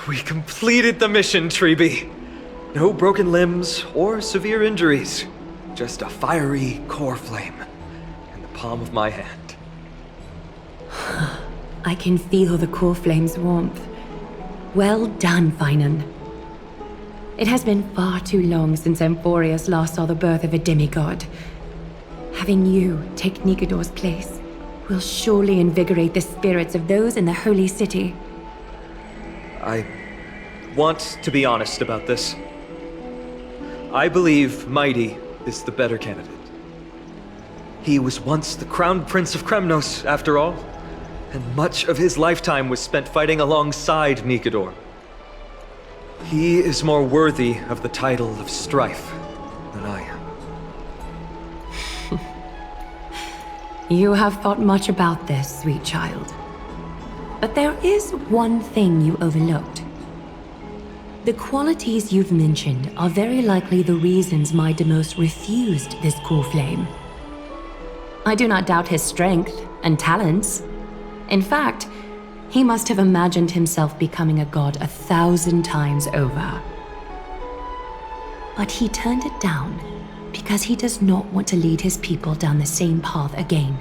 We completed the mission, Treeby. No broken limbs or severe injuries. Just a fiery core flame in the palm of my hand. I can feel the core flame's warmth. Well done, Paean. It has been far too long since Amphorius last saw the birth of a demigod. Having you take Nikador's place will surely invigorate the spirits of those in the holy city. I want to be honest about this. I believe Mighty is the better candidate. He was once the crown prince of Kremnos, after all, and much of his lifetime was spent fighting alongside Nikador. He is more worthy of the title of Strife than I am. You have thought much about this, sweet child. But there is one thing you overlooked. The qualities you've mentioned are very likely the reasons my Demos refused this core flame. I do not doubt his strength and talents. In fact, he must have imagined himself becoming a god 1,000 times over. But he turned it down because he does not want to lead his people down the same path again.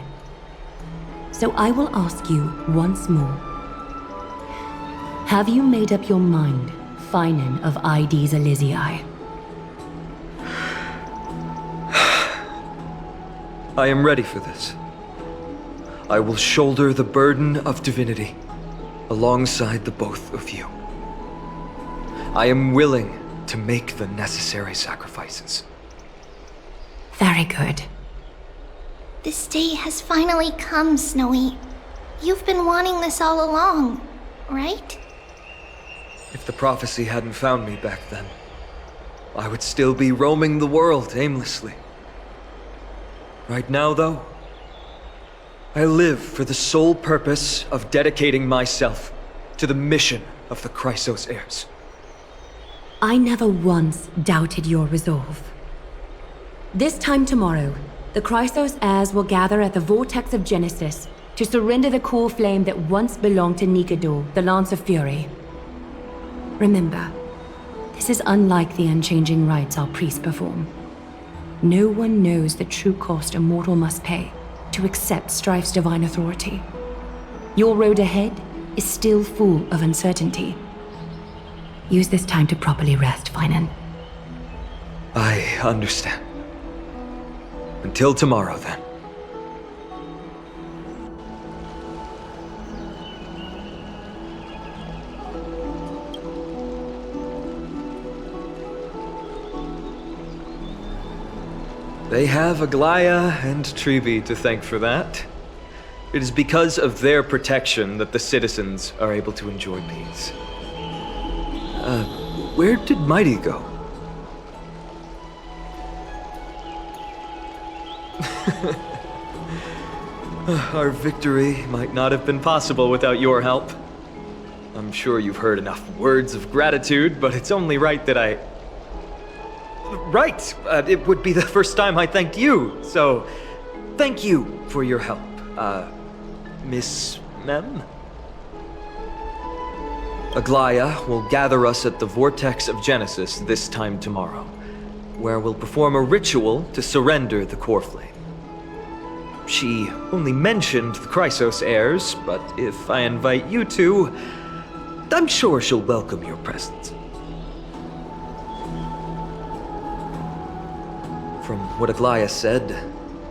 So I will ask you once more. Have you made up your mind, Paean of Ides Elysiae? I am ready for this. I will shoulder the burden of divinity alongside the both of you. I am willing to make the necessary sacrifices. Very good. This day has finally come, Snowy. You've been wanting this all along, right? If the prophecy hadn't found me back then, I would still be roaming the world aimlessly. Right now, though, I live for the sole purpose of dedicating myself to the mission of the Chrysos heirs. I never once doubted your resolve. This time tomorrow, the Chrysos heirs will gather at the Vortex of Genesis to surrender the core flame that once belonged to Nikador, the Lance of Fury. Remember, this is unlike the unchanging rites our priests perform. No one knows the true cost a mortal must pay to accept Strife's divine authority. Your road ahead is still full of uncertainty. Use this time to properly rest, Paean. I understand. Until tomorrow, then. They have Aglaya and Trevi to thank for that. It is because of their protection that the citizens are able to enjoy peace. Where did Mighty go? Our victory might not have been possible without your help. I'm sure you've heard enough words of gratitude, but it's only right that I... Right! It would be the first time I thanked you, so thank you for your help, Miss Mem? Aglaya will gather us at the Vortex of Genesis this time tomorrow, where we'll perform a ritual to surrender the core flame. She only mentioned the Chrysos heirs, but if I invite you to, I'm sure she'll welcome your presence. From what Aglaya said,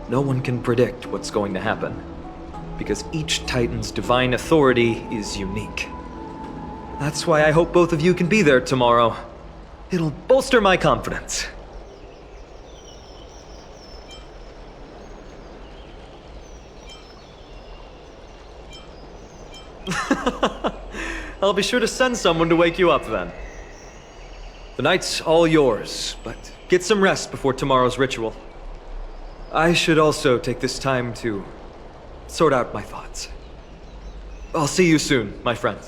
no one can predict what's going to happen, because each Titan's divine authority is unique. That's why I hope both of you can be there tomorrow. It'll bolster my confidence. I'll be sure to send someone to wake you up then. The night's all yours, but get some rest before tomorrow's ritual. I should also take this time to sort out my thoughts. I'll see you soon, my friend.